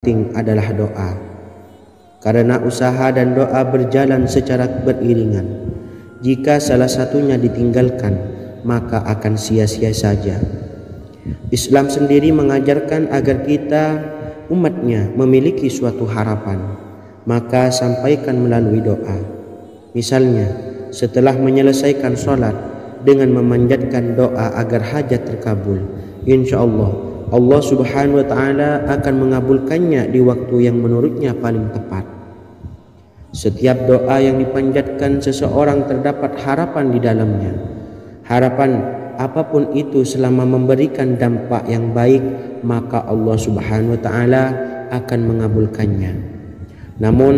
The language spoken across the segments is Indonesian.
penting adalah doa, karena usaha dan doa berjalan secara beriringan. Jika salah satunya ditinggalkan, maka akan sia-sia saja. Islam sendiri mengajarkan agar kita umatnya memiliki suatu harapan, maka sampaikan melalui doa. Misalnya, setelah menyelesaikan sholat dengan memanjatkan doa agar hajat terkabul, insya Allah Subhanahu wa Ta'ala akan mengabulkannya di waktu yang menurutnya paling tepat. Setiap doa yang dipanjatkan seseorang terdapat harapan di dalamnya. Harapan apapun itu selama memberikan dampak yang baik, maka Allah Subhanahu wa Ta'ala akan mengabulkannya. Namun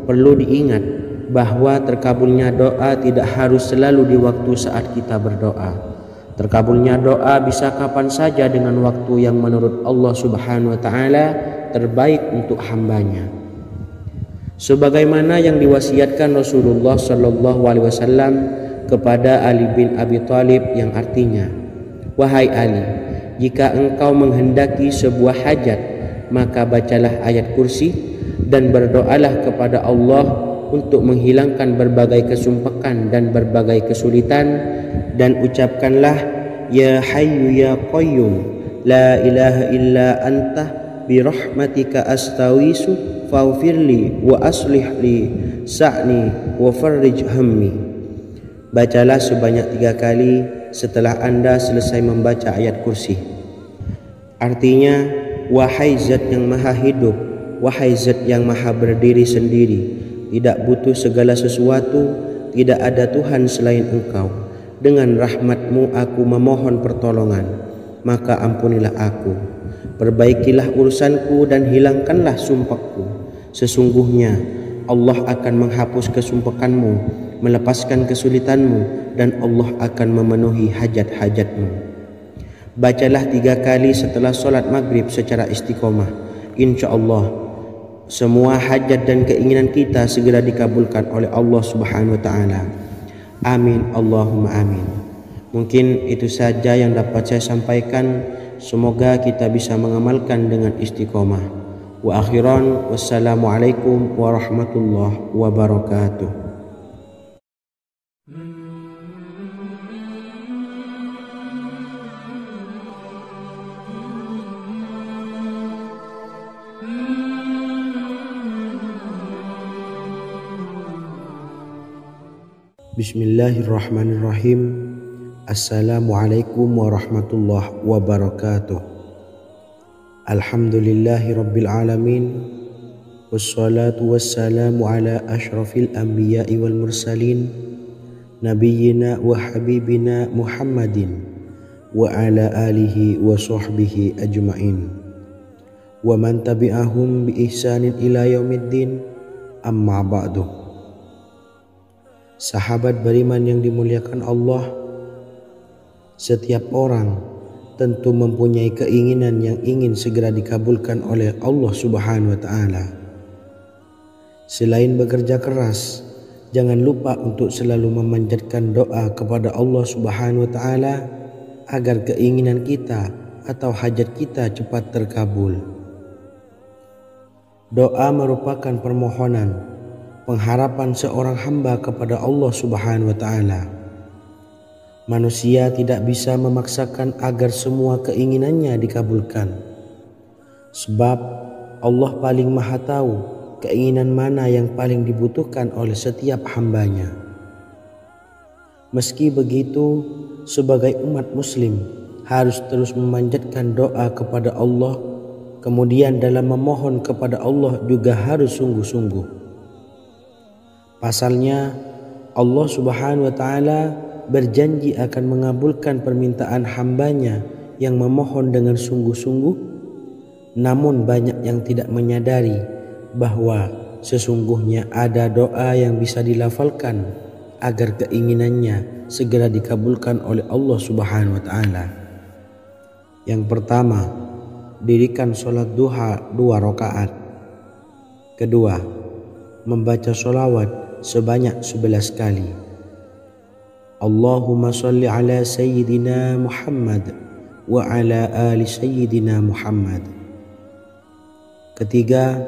perlu diingat bahwa terkabulnya doa tidak harus selalu di waktu saat kita berdoa. Terkabulnya doa bisa kapan saja dengan waktu yang menurut Allah Subhanahu wa Ta'ala terbaik untuk hambanya. Sebagaimana yang diwasiatkan Rasulullah Sallallahu Alaihi Wasallam kepada Ali bin Abi Thalib, yang artinya, "Wahai Ali, jika engkau menghendaki sebuah hajat, maka bacalah ayat kursi dan berdoalah kepada Allah untuk menghilangkan berbagai kesumpakan dan berbagai kesulitan, dan ucapkanlah, Ya Hayyu Ya Qayyum, La ilaha illa anta birahmatika astawisu faghfirli wa aslih li sa'ni wa farrij hammi." Bacalah sebanyak 3 kali setelah Anda selesai membaca ayat kursi. Artinya, wahai zat yang maha hidup, wahai zat yang maha berdiri sendiri, tidak butuh segala sesuatu, tidak ada Tuhan selain Engkau. Dengan rahmat-Mu aku memohon pertolongan, maka ampunilah aku. Perbaikilah urusanku dan hilangkanlah sumpahku. Sesungguhnya Allah akan menghapus kesumpahanmu, melepaskan kesulitanmu, dan Allah akan memenuhi hajat-hajatmu. Bacalah 3 kali setelah sholat maghrib secara istiqomah. Insya Allah semua hajat dan keinginan kita segera dikabulkan oleh Allah Subhanahu wa Ta'ala. Amin, Allahumma amin. Mungkin itu saja yang dapat saya sampaikan. Semoga kita bisa mengamalkan dengan istiqomah. Wa akhiran, wassalamualaikum warahmatullahi wabarakatuh. Bismillahirrahmanirrahim. Assalamualaikum warahmatullahi wabarakatuh. Alhamdulillahi rabbil alamin. Wassalatu wassalamu ala ashrafil anbiya'i wal mursalin, nabiyyina wa habibina Muhammadin wa ala alihi wa sahbihi ajma'in wa man tabi'ahum bi ihsanin ila yaumiddin, amma ba'du. Sahabat beriman yang dimuliakan Allah, setiap orang tentu mempunyai keinginan yang ingin segera dikabulkan oleh Allah Subhanahu wa Ta'ala. Selain bekerja keras, jangan lupa untuk selalu memanjatkan doa kepada Allah Subhanahu wa Ta'ala agar keinginan kita atau hajat kita cepat terkabul. Doa merupakan permohonan, pengharapan seorang hamba kepada Allah Subhanahu wa Ta'ala. Manusia tidak bisa memaksakan agar semua keinginannya dikabulkan, sebab Allah paling maha tahu keinginan mana yang paling dibutuhkan oleh setiap hambanya. Meski begitu, sebagai umat muslim harus terus memanjatkan doa kepada Allah, kemudian dalam memohon kepada Allah juga harus sungguh-sungguh. Pasalnya, Allah Subhanahu wa Ta'ala berjanji akan mengabulkan permintaan hambanya yang memohon dengan sungguh-sungguh. Namun banyak yang tidak menyadari bahwa sesungguhnya ada doa yang bisa dilafalkan agar keinginannya segera dikabulkan oleh Allah Subhanahu wa Ta'ala. Yang pertama, dirikan sholat duha 2 rakaat. Kedua, membaca sholawat sebanyak 11 kali. Allahumma salli ala Sayyidina Muhammad wa ala ali Sayyidina Muhammad. Ketiga,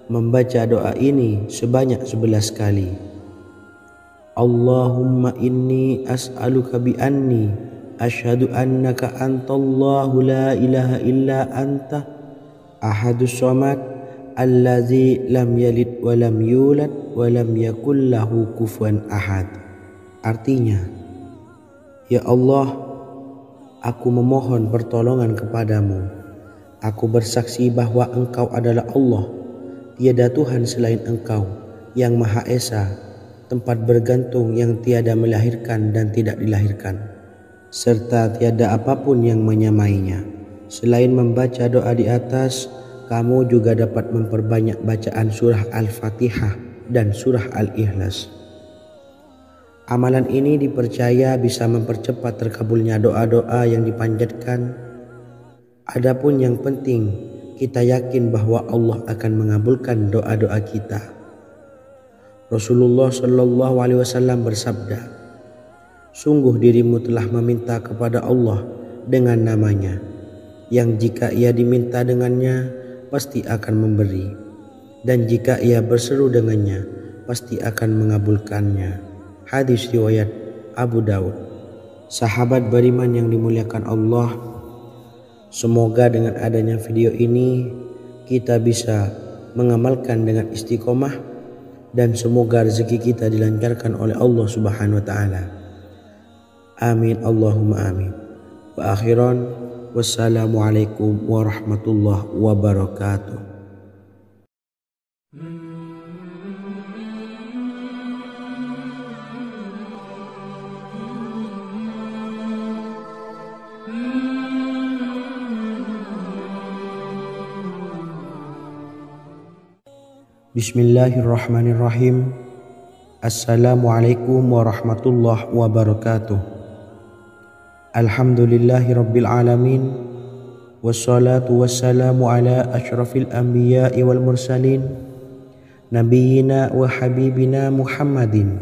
membaca doa ini sebanyak 11 kali. Allahumma inni as'aluka bi anni asyhadu annaka antallahu la ilaha illa anta ahadus samad allazi lam yalid wa lam yulad wa lam yakul lahu kufuwan ahad. Artinya, ya Allah, aku memohon pertolongan kepadamu. Aku bersaksi bahwa Engkau adalah Allah, tiada Tuhan selain Engkau yang Maha Esa, tempat bergantung yang tiada melahirkan dan tidak dilahirkan, serta tiada apapun yang menyamainya. Selain membaca doa di atas, kamu juga dapat memperbanyak bacaan surah Al-Fatihah dan surah Al-Ikhlas. Amalan ini dipercaya bisa mempercepat terkabulnya doa-doa yang dipanjatkan. Adapun yang penting, kita yakin bahwa Allah akan mengabulkan doa-doa kita. Rasulullah Shallallahu Alaihi Wasallam bersabda, sungguh dirimu telah meminta kepada Allah dengan namanya, yang jika ia diminta dengannya, pasti akan memberi, dan jika ia berseru dengannya, pasti akan mengabulkannya. Hadis riwayat Abu Daud. Sahabat beriman yang dimuliakan Allah, semoga dengan adanya video ini kita bisa mengamalkan dengan istiqomah, dan semoga rezeki kita dilancarkan oleh Allah Subhanahu wa taala. Amin Allahumma amin. Wa akhiran, wassalamualaikum warahmatullahi wabarakatuh. Bismillahirrahmanirrahim. Assalamualaikum warahmatullahi wabarakatuh. Alhamdulillahi rabbil alamin. Wassalatu wassalamu ala asyrafil anbiya'i wal mursalin, nabiyyina wa habibina Muhammadin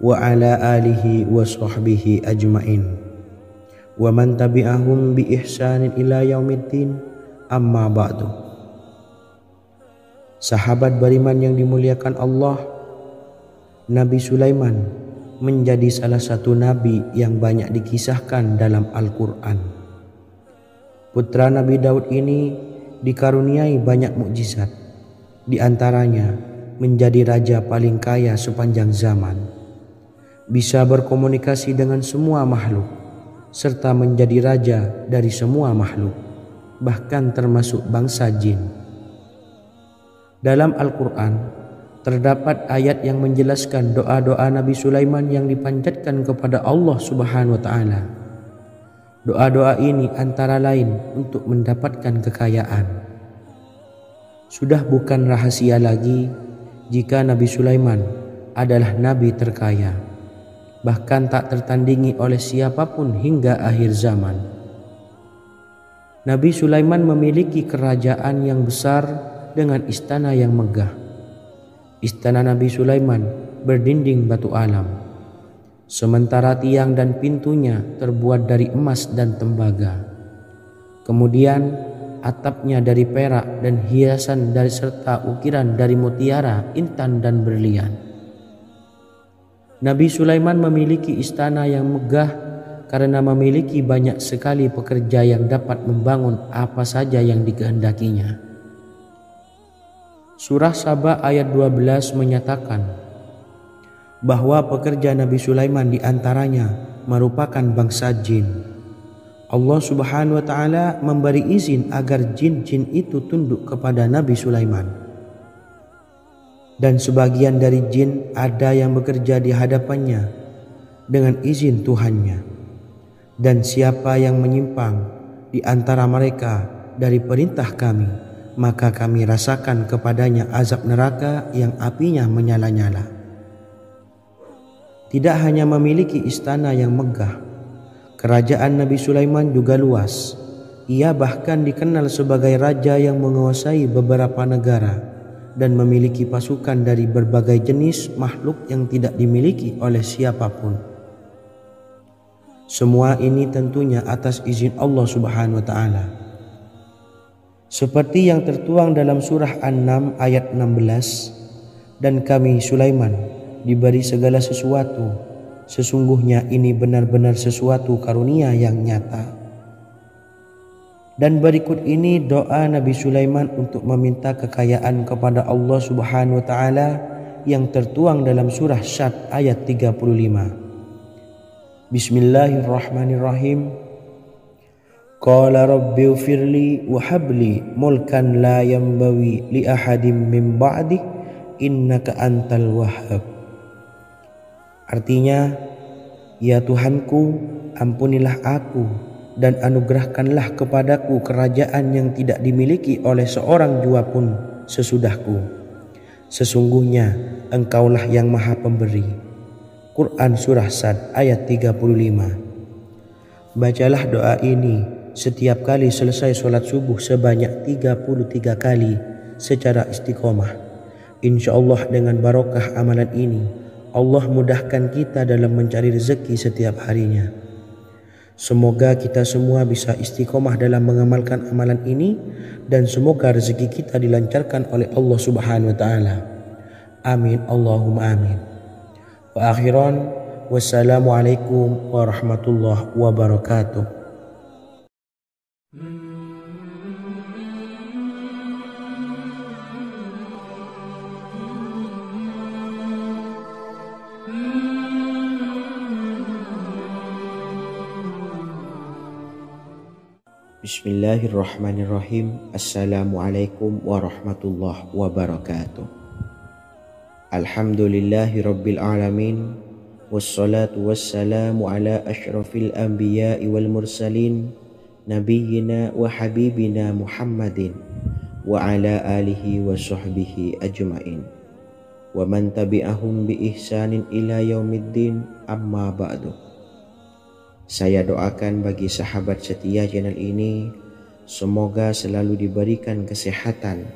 wa ala alihi wa sahbihi ajmain, wa man tabi'ahum bi ihsanin ila yaumiddin, amma ba'du. Sahabat beriman yang dimuliakan Allah, Nabi Sulaiman menjadi salah satu nabi yang banyak dikisahkan dalam Al-Quran. Putra Nabi Daud ini dikaruniai banyak mukjizat, di antaranya menjadi raja paling kaya sepanjang zaman, bisa berkomunikasi dengan semua makhluk, serta menjadi raja dari semua makhluk, bahkan termasuk bangsa jin. Dalam Al-Quran terdapat ayat yang menjelaskan doa-doa Nabi Sulaiman yang dipanjatkan kepada Allah Subhanahu wa taala. Doa-doa ini antara lain untuk mendapatkan kekayaan. Sudah bukan rahasia lagi jika Nabi Sulaiman adalah nabi terkaya, bahkan tak tertandingi oleh siapapun hingga akhir zaman. Nabi Sulaiman memiliki kerajaan yang besar dengan istana yang megah. Istana Nabi Sulaiman berdinding batu alam, sementara tiang dan pintunya terbuat dari emas dan tembaga. Kemudian atapnya dari perak dan hiasan dari serta ukiran dari mutiara, intan dan berlian. Nabi Sulaiman memiliki istana yang megah karena memiliki banyak sekali pekerja yang dapat membangun apa saja yang dikehendakinya. Surah Saba ayat 12 menyatakan bahwa pekerja Nabi Sulaiman diantaranya merupakan bangsa jin. Allah Subhanahu wa taala memberi izin agar jin-jin itu tunduk kepada Nabi Sulaiman. Dan sebagian dari jin ada yang bekerja di hadapannya dengan izin Tuhannya. Dan siapa yang menyimpang di antara mereka dari perintah kami, maka kami rasakan kepadanya azab neraka yang apinya menyala-nyala. Tidak hanya memiliki istana yang megah, kerajaan Nabi Sulaiman juga luas. Ia bahkan dikenal sebagai raja yang menguasai beberapa negara dan memiliki pasukan dari berbagai jenis makhluk yang tidak dimiliki oleh siapapun. Semua ini tentunya atas izin Allah Subhanahu wa taala. Seperti yang tertuang dalam surah An-Naml ayat 16, dan kami Sulaiman diberi segala sesuatu, sesungguhnya ini benar-benar sesuatu karunia yang nyata. Dan berikut ini doa Nabi Sulaiman untuk meminta kekayaan kepada Allah Subhanahu wa taala yang tertuang dalam surah Syad ayat 35. Bismillahirrahmanirrahim. Qala rabbi ighfirli wa habli mulkan la yanbawi li ahadim min ba'di innaka antal wahhab. Artinya, ya Tuhanku, ampunilah aku dan anugerahkanlah kepadaku kerajaan yang tidak dimiliki oleh seorang jua pun sesudahku. Sesungguhnya Engkaulah yang Maha Pemberi. Quran Surah Sad ayat 35. Bacalah doa ini setiap kali selesai sholat subuh sebanyak 33 kali secara istiqomah. Insya Allah dengan barokah amalan ini, Allah mudahkan kita dalam mencari rezeki setiap harinya. Semoga kita semua bisa istiqomah dalam mengamalkan amalan ini, dan semoga rezeki kita dilancarkan oleh Allah Subhanahu wa taala. Amin Allahumma amin. Wa akhiran, wassalamualaikum warahmatullahi wabarakatuh. Bismillahirrahmanirrahim. Assalamualaikum warahmatullahi wabarakatuh. Alhamdulillahi rabbil alamin. Wassalatu wassalamu ala ashrafil anbiya'i wal mursalin, nabiyyina wa habibina Muhammadin wa ala alihi wa sahbihi ajma'in wa man tabi'ahum bi ihsanin ila yaumiddin, amma ba'du. Saya doakan bagi sahabat setia channel ini, semoga selalu diberikan kesehatan,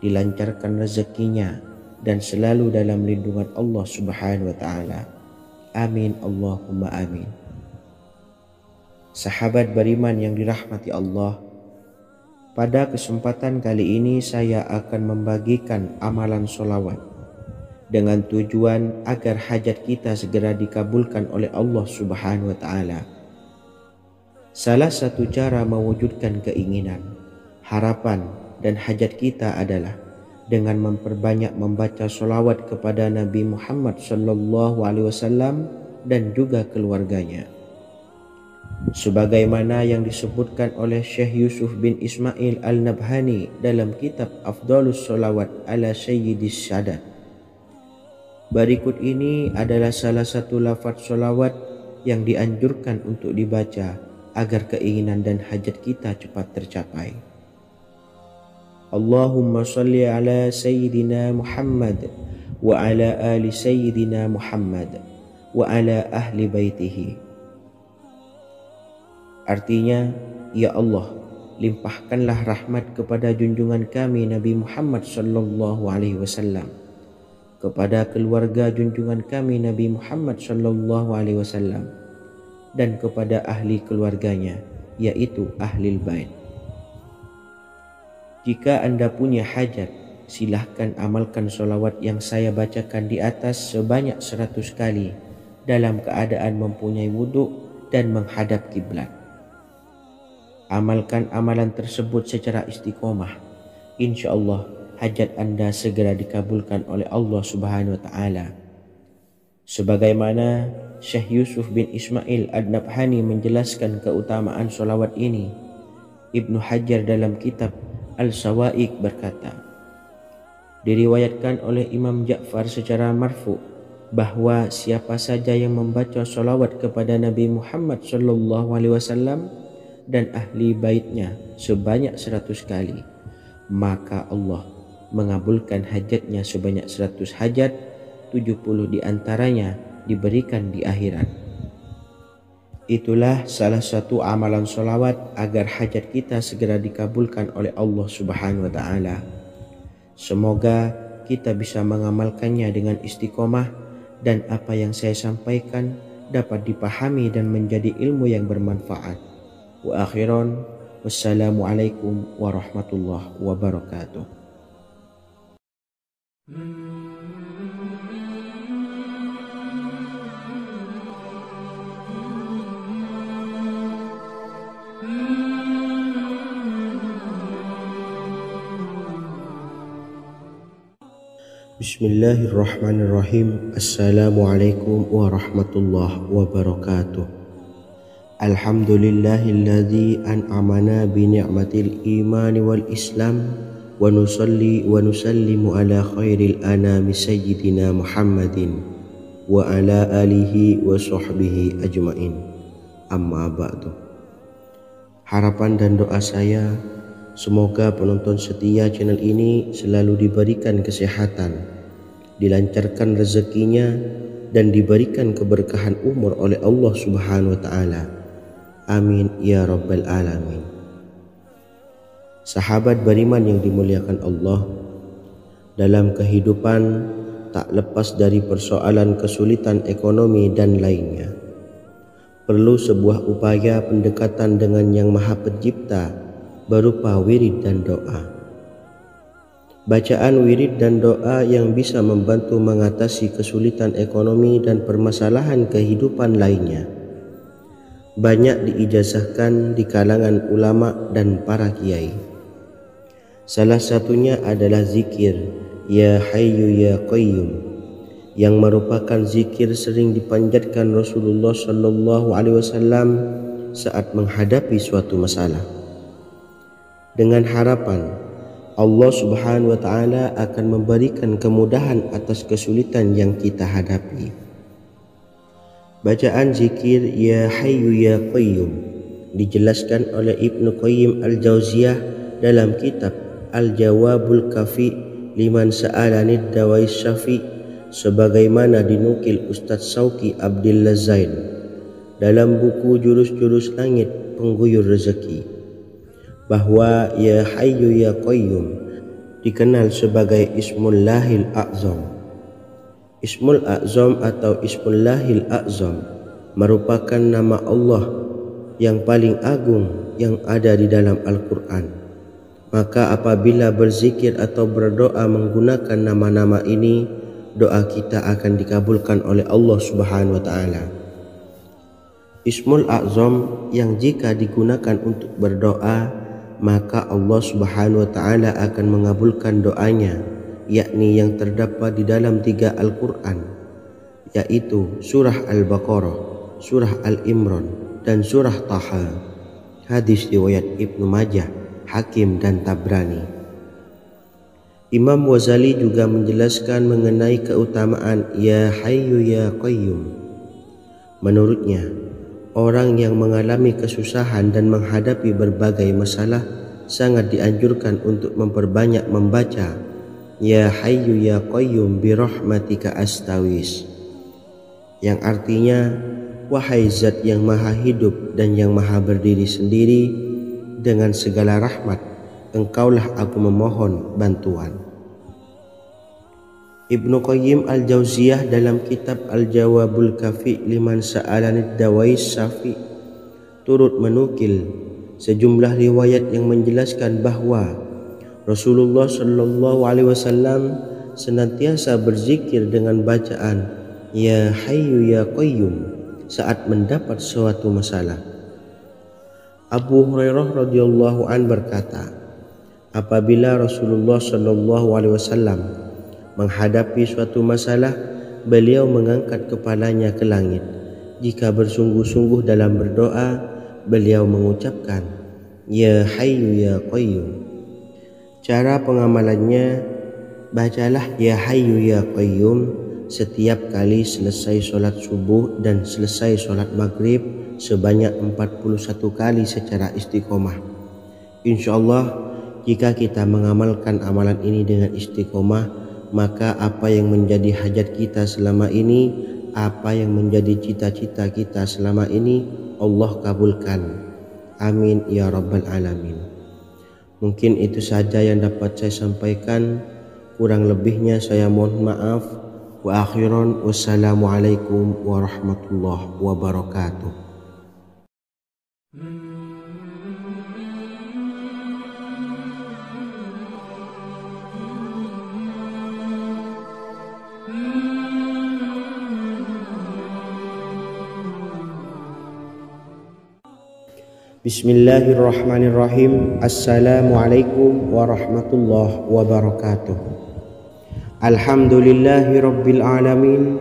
dilancarkan rezekinya, dan selalu dalam lindungan Allah Subhanahu wa taala. Amin Allahumma amin. Sahabat beriman yang dirahmati Allah, pada kesempatan kali ini saya akan membagikan amalan sholawat dengan tujuan agar hajat kita segera dikabulkan oleh Allah Subhanahu wa taala. Salah satu cara mewujudkan keinginan, harapan, dan hajat kita adalah dengan memperbanyak membaca sholawat kepada Nabi Muhammad SAW dan juga keluarganya. Sebagaimana yang disebutkan oleh Syekh Yusuf bin Ismail Al-Nabhani dalam kitab Afdhalus Sholawat ala Sayyidis Sadat. Berikut ini adalah salah satu lafaz sholawat yang dianjurkan untuk dibaca agar keinginan dan hajat kita cepat tercapai. Allahumma salli ala Sayyidina Muhammad wa ala ali Sayyidina Muhammad wa ala ahli baitihi. Artinya, ya Allah, limpahkanlah rahmat kepada junjungan kami Nabi Muhammad sallallahu alaihi wasallam, kepada keluarga junjungan kami Nabi Muhammad sallallahu alaihi wasallam, dan kepada ahli keluarganya, yaitu ahlil bait. Jika Anda punya hajat, silahkan amalkan sholawat yang saya bacakan di atas sebanyak 100 kali dalam keadaan mempunyai wudhu dan menghadap kiblat. Amalkan amalan tersebut secara istiqomah. Insya Allah hajat Anda segera dikabulkan oleh Allah Subhanahu wa taala. Sebagaimana Syekh Yusuf bin Ismail Ad-Nabhani menjelaskan keutamaan sholawat ini, Ibnu Hajar dalam kitab Al-Sawa'iq berkata, diriwayatkan oleh Imam Ja'far secara marfu bahwa siapa saja yang membaca sholawat kepada Nabi Muhammad SAW dan ahli baitnya sebanyak 100 kali, maka Allah mengabulkan hajatnya sebanyak 100 hajat, 70 diantaranya diberikan di akhirat. Itulah salah satu amalan sholawat agar hajat kita segera dikabulkan oleh Allah Subhanahu wa taala. Semoga kita bisa mengamalkannya dengan istiqomah dan apa yang saya sampaikan dapat dipahami dan menjadi ilmu yang bermanfaat. Wa akhiran, Wassalamualaikum warahmatullahi wabarakatuh. Bismillahirrahmanirrahim. Assalamualaikum warahmatullahi wabarakatuh. Alhamdulillahilladzi an'amana bi ni'matil imani wal islam wa nusalli wa nusallimu ala khairil anami sayyidina Muhammadin wa ala alihi wa sahbihi ajmain. Amma ba'du. Harapan dan doa saya, semoga penonton setia channel ini selalu diberikan kesehatan, dilancarkan rezekinya, dan diberikan keberkahan umur oleh Allah Subhanahu wa Ta'ala. Amin ya Rabbal Alamin. Sahabat beriman yang dimuliakan Allah, dalam kehidupan tak lepas dari persoalan kesulitan ekonomi dan lainnya. Perlu sebuah upaya pendekatan dengan Yang Maha Pencipta berupa wirid dan doa. Bacaan wirid dan doa yang bisa membantu mengatasi kesulitan ekonomi dan permasalahan kehidupan lainnya banyak diijazahkan di kalangan ulama dan para kiai. Salah satunya adalah zikir Ya Hayyu Ya Qayyum, yang merupakan zikir sering dipanjatkan Rasulullah SAW saat menghadapi suatu masalah, dengan harapan Allah Subhanahu wa Ta'ala akan memberikan kemudahan atas kesulitan yang kita hadapi. Bacaan zikir Ya Hayyu Ya Qayyum dijelaskan oleh Ibnu Qayyim Al-Jauziyah dalam kitab Al-Jawabul Kafi liman sa'alanid dawais syafi, sebagaimana dinukil Ustadz Sauki Abdillah Zain dalam buku Jurus-Jurus Langit Pengguyur Rezeki, bahwa Ya Hayyu Ya Qayyum dikenal sebagai Ismullahil A'zam. Ismul A'zam atau Ismullahil A'zam merupakan nama Allah yang paling agung yang ada di dalam Al-Quran. Maka apabila berzikir atau berdoa menggunakan nama-nama ini, doa kita akan dikabulkan oleh Allah Subhanahu wa Ta'ala. Ismul A'zam yang jika digunakan untuk berdoa, maka Allah Subhanahu wa Ta'ala akan mengabulkan doanya, yakni yang terdapat di dalam 3 Al-Quran, yaitu surah Al-Baqarah, surah Al-Imran, dan surah Taha. Hadis riwayat Ibnu Majah, Hakim, dan Tabrani. Imam Ghazali juga menjelaskan mengenai keutamaan Ya Hayyu Ya Qayyum. Menurutnya, orang yang mengalami kesusahan dan menghadapi berbagai masalah sangat dianjurkan untuk memperbanyak membaca Ya Hayyu Ya Qayyum bi rahmatika astawis, yang artinya, wahai zat yang maha hidup dan yang maha berdiri sendiri, dengan segala rahmat engkaulah aku memohon bantuan. Ibnu Qayyim Al-Jauziyah dalam kitab Al-Jawabul Kafi liman sa'alanid dawais syafi turut menukil sejumlah riwayat yang menjelaskan bahwa Rasulullah SAW senantiasa berzikir dengan bacaan Ya Hayyu Ya Qayyum saat mendapat suatu masalah. Abu Hurairah radhiyallahu an berkata, apabila Rasulullah SAW menghadapi suatu masalah, beliau mengangkat kepalanya ke langit. Jika bersungguh-sungguh dalam berdoa, beliau mengucapkan Ya Hayyu Ya Qayyum. Cara pengamalannya, bacalah Ya Hayyu Ya Qayyum setiap kali selesai sholat subuh dan selesai sholat maghrib sebanyak 41 kali secara istiqomah. Insyaallah, jika kita mengamalkan amalan ini dengan istiqomah, maka apa yang menjadi hajat kita selama ini, apa yang menjadi cita-cita kita selama ini, Allah kabulkan. Amin ya Rabbal Alamin. Mungkin itu saja yang dapat saya sampaikan. Kurang lebihnya saya mohon maaf. Wa akhiran, wassalamualaikum warahmatullahi wabarakatuh. Bismillahirrahmanirrahim. Assalamualaikum warahmatullahi wabarakatuh. Alhamdulillahi rabbil alamin.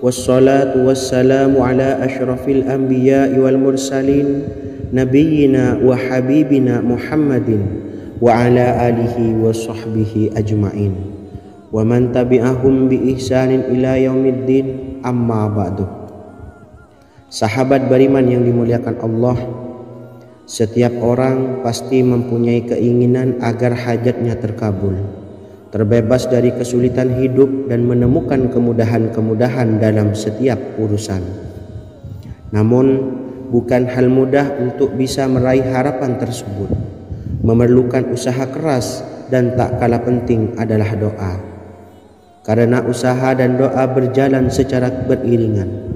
Wassalatu wassalamu ala ashrafil anbiya'i wal mursalin, nabiyyina wa habibina Muhammadin wa ala alihi wa sahbihi ajma'in wa man tabi'ahum bi ihsanin ila yaumiddin, amma ba'du. Sahabat beriman yang dimuliakan Allah, setiap orang pasti mempunyai keinginan agar hajatnya terkabul, terbebas dari kesulitan hidup dan menemukan kemudahan-kemudahan dalam setiap urusan. Namun bukan hal mudah untuk bisa meraih harapan tersebut. Memerlukan usaha keras dan tak kalah penting adalah doa. Karena usaha dan doa berjalan secara beriringan.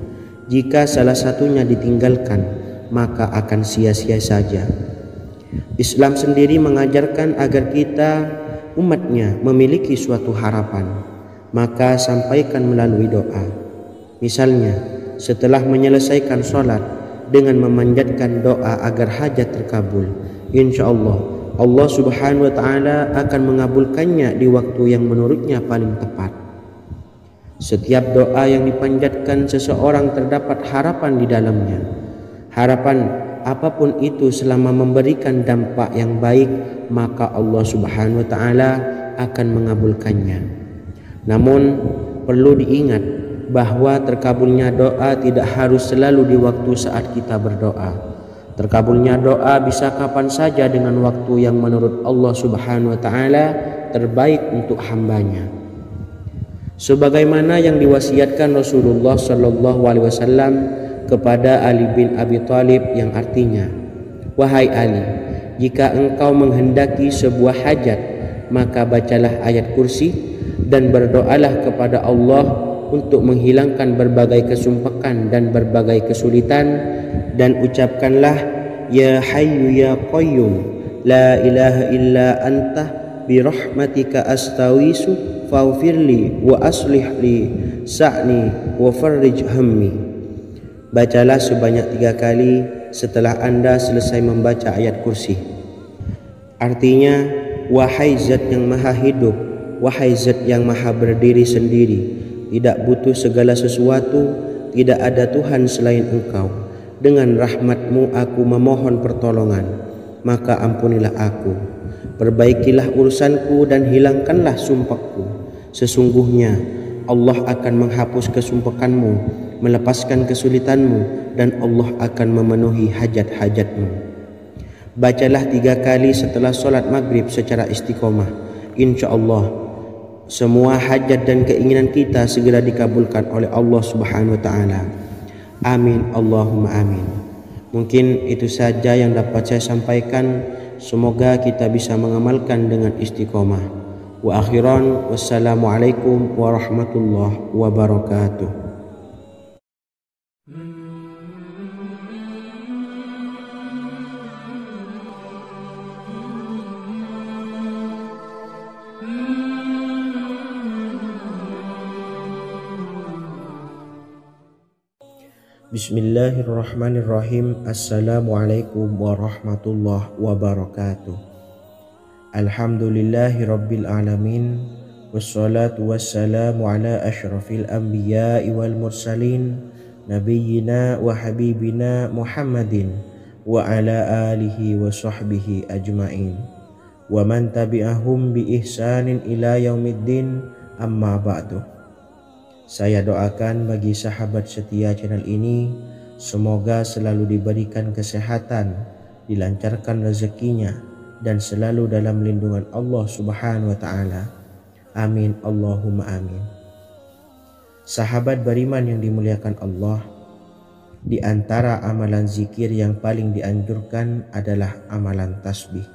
Jika salah satunya ditinggalkan, maka akan sia-sia saja. Islam sendiri mengajarkan agar kita umatnya memiliki suatu harapan, maka sampaikan melalui doa. Misalnya, setelah menyelesaikan sholat dengan memanjatkan doa agar hajat terkabul, insya Allah Allah subhanahu wa ta'ala akan mengabulkannya di waktu yang menurutnya paling tepat. Setiap doa yang dipanjatkan seseorang terdapat harapan di dalamnya. Harapan apapun itu selama memberikan dampak yang baik, maka Allah subhanahu wa ta'ala akan mengabulkannya. Namun perlu diingat bahwa terkabulnya doa tidak harus selalu di waktu saat kita berdoa. Terkabulnya doa bisa kapan saja dengan waktu yang menurut Allah subhanahu wa ta'ala terbaik untuk hambanya. Sebagaimana yang diwasiatkan Rasulullah sallallahu alaihi wasallam kepada Ali bin Abi Thalib, yang artinya, wahai Ali, jika engkau menghendaki sebuah hajat, maka bacalah ayat kursi dan berdoalah kepada Allah untuk menghilangkan berbagai kesumpakan dan berbagai kesulitan, dan ucapkanlah, ya hayyu ya qayyum la ilaha illa anta birahmatika astawisu faghfirli wa aslih li sa'ni wa farrij hammi. Bacalah sebanyak 3 kali setelah Anda selesai membaca ayat kursi. Artinya, wahai zat yang maha hidup, wahai zat yang maha berdiri sendiri, tidak butuh segala sesuatu, tidak ada Tuhan selain Engkau. Dengan rahmat-Mu aku memohon pertolongan, maka ampunilah aku, perbaikilah urusanku dan hilangkanlah sumpahku. Sesungguhnya Allah akan menghapus kesumpakanmu, melepaskan kesulitanmu, dan Allah akan memenuhi hajat-hajatmu. Bacalah 3 kali setelah sholat maghrib secara istiqomah. Insya Allah semua hajat dan keinginan kita segera dikabulkan oleh Allah subhanahu wa ta'ala. Amin Allahumma amin. Mungkin itu saja yang dapat saya sampaikan. Semoga kita bisa mengamalkan dengan istiqomah. Wa akhiran, wassalamualaikum warahmatullahi wabarakatuh. Bismillahirrahmanirrahim. Assalamualaikum warahmatullahi wabarakatuh. Alhamdulillahi rabbil alamin. Wassalatu wassalamu ala ashrafil anbiya'i wal mursalin, nabiyyina wa habibina Muhammadin wa ala alihi wa sahbihi ajma'in wa man tabi'ahum bi ihsanin ila yaumiddin, amma ba'du. Saya doakan bagi sahabat setia channel ini, semoga selalu diberikan kesehatan, dilancarkan rezekinya, dan selalu dalam lindungan Allah subhanahu wa ta'ala. Amin Allahumma amin. Sahabat beriman yang dimuliakan Allah, di antara amalan zikir yang paling dianjurkan adalah amalan tasbih,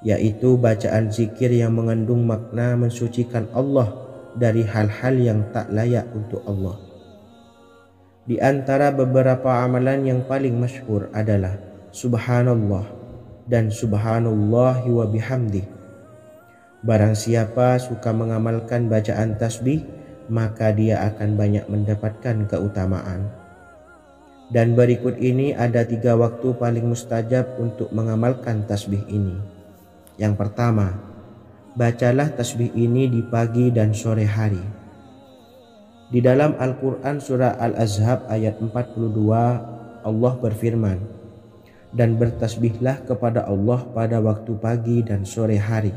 yaitu bacaan zikir yang mengandung makna mensucikan Allah dari hal-hal yang tak layak untuk Allah. Di antara beberapa amalan yang paling masyhur adalah Subhanallah dan Subhanallahi wa bihamdih. Barang siapa suka mengamalkan bacaan tasbih, maka dia akan banyak mendapatkan keutamaan. Dan berikut ini ada 3 waktu paling mustajab untuk mengamalkan tasbih ini. Yang pertama, bacalah tasbih ini di pagi dan sore hari. Di dalam Al-Quran surah Al-Ahzab ayat 42, Allah berfirman, dan bertasbihlah kepada Allah pada waktu pagi dan sore hari.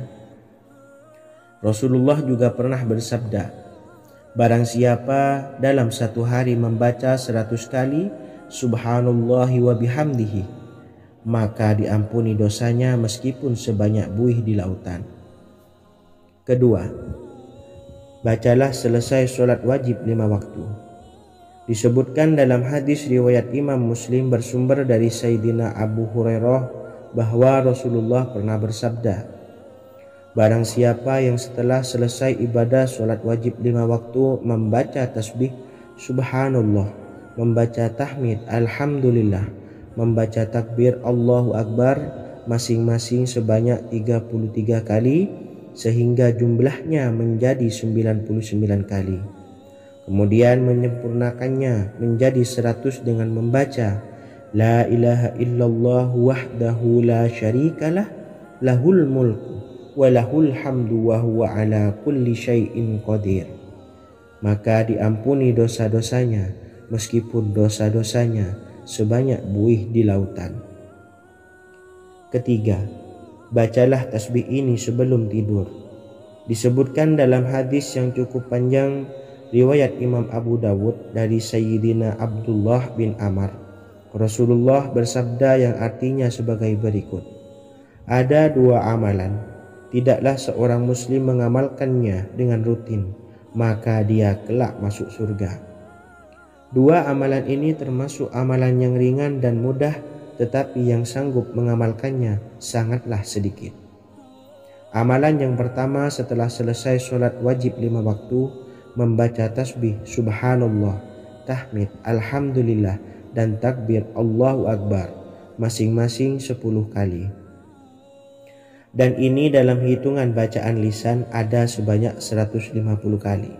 Rasulullah juga pernah bersabda, barang siapa dalam satu hari membaca 100 kali Subhanallahi wa bihamdihi, maka diampuni dosanya meskipun sebanyak buih di lautan. Kedua, bacalah selesai sholat wajib 5 waktu. Disebutkan dalam hadis riwayat Imam Muslim bersumber dari Sayyidina Abu Hurairah bahwa Rasulullah pernah bersabda, barang siapa yang setelah selesai ibadah sholat wajib 5 waktu membaca tasbih Subhanallah, membaca tahmid Alhamdulillah, membaca takbir Allahu Akbar masing-masing sebanyak 33 kali sehingga jumlahnya menjadi 99 kali. Kemudian menyempurnakannya menjadi 100 dengan membaca La ilaha illallah wahdahu la syarikalah lahul mulku wa lahul hamdu wa huwa ala kulli syai'in qadir. Maka diampuni dosa-dosanya meskipun dosa-dosanya sebanyak buih di lautan. Ketiga, bacalah tasbih ini sebelum tidur. Disebutkan dalam hadis yang cukup panjang riwayat Imam Abu Dawud dari Sayyidina Abdullah bin Amr, Rasulullah bersabda yang artinya sebagai berikut, ada 2 amalan, tidaklah seorang muslim mengamalkannya dengan rutin, maka dia kelak masuk surga. 2 amalan ini termasuk amalan yang ringan dan mudah, tetapi yang sanggup mengamalkannya sangatlah sedikit. Amalan yang pertama setelah selesai sholat wajib 5 waktu, membaca tasbih Subhanallah, tahmid Alhamdulillah, dan takbir Allahu Akbar masing-masing 10 kali. Dan ini dalam hitungan bacaan lisan ada sebanyak 150 kali,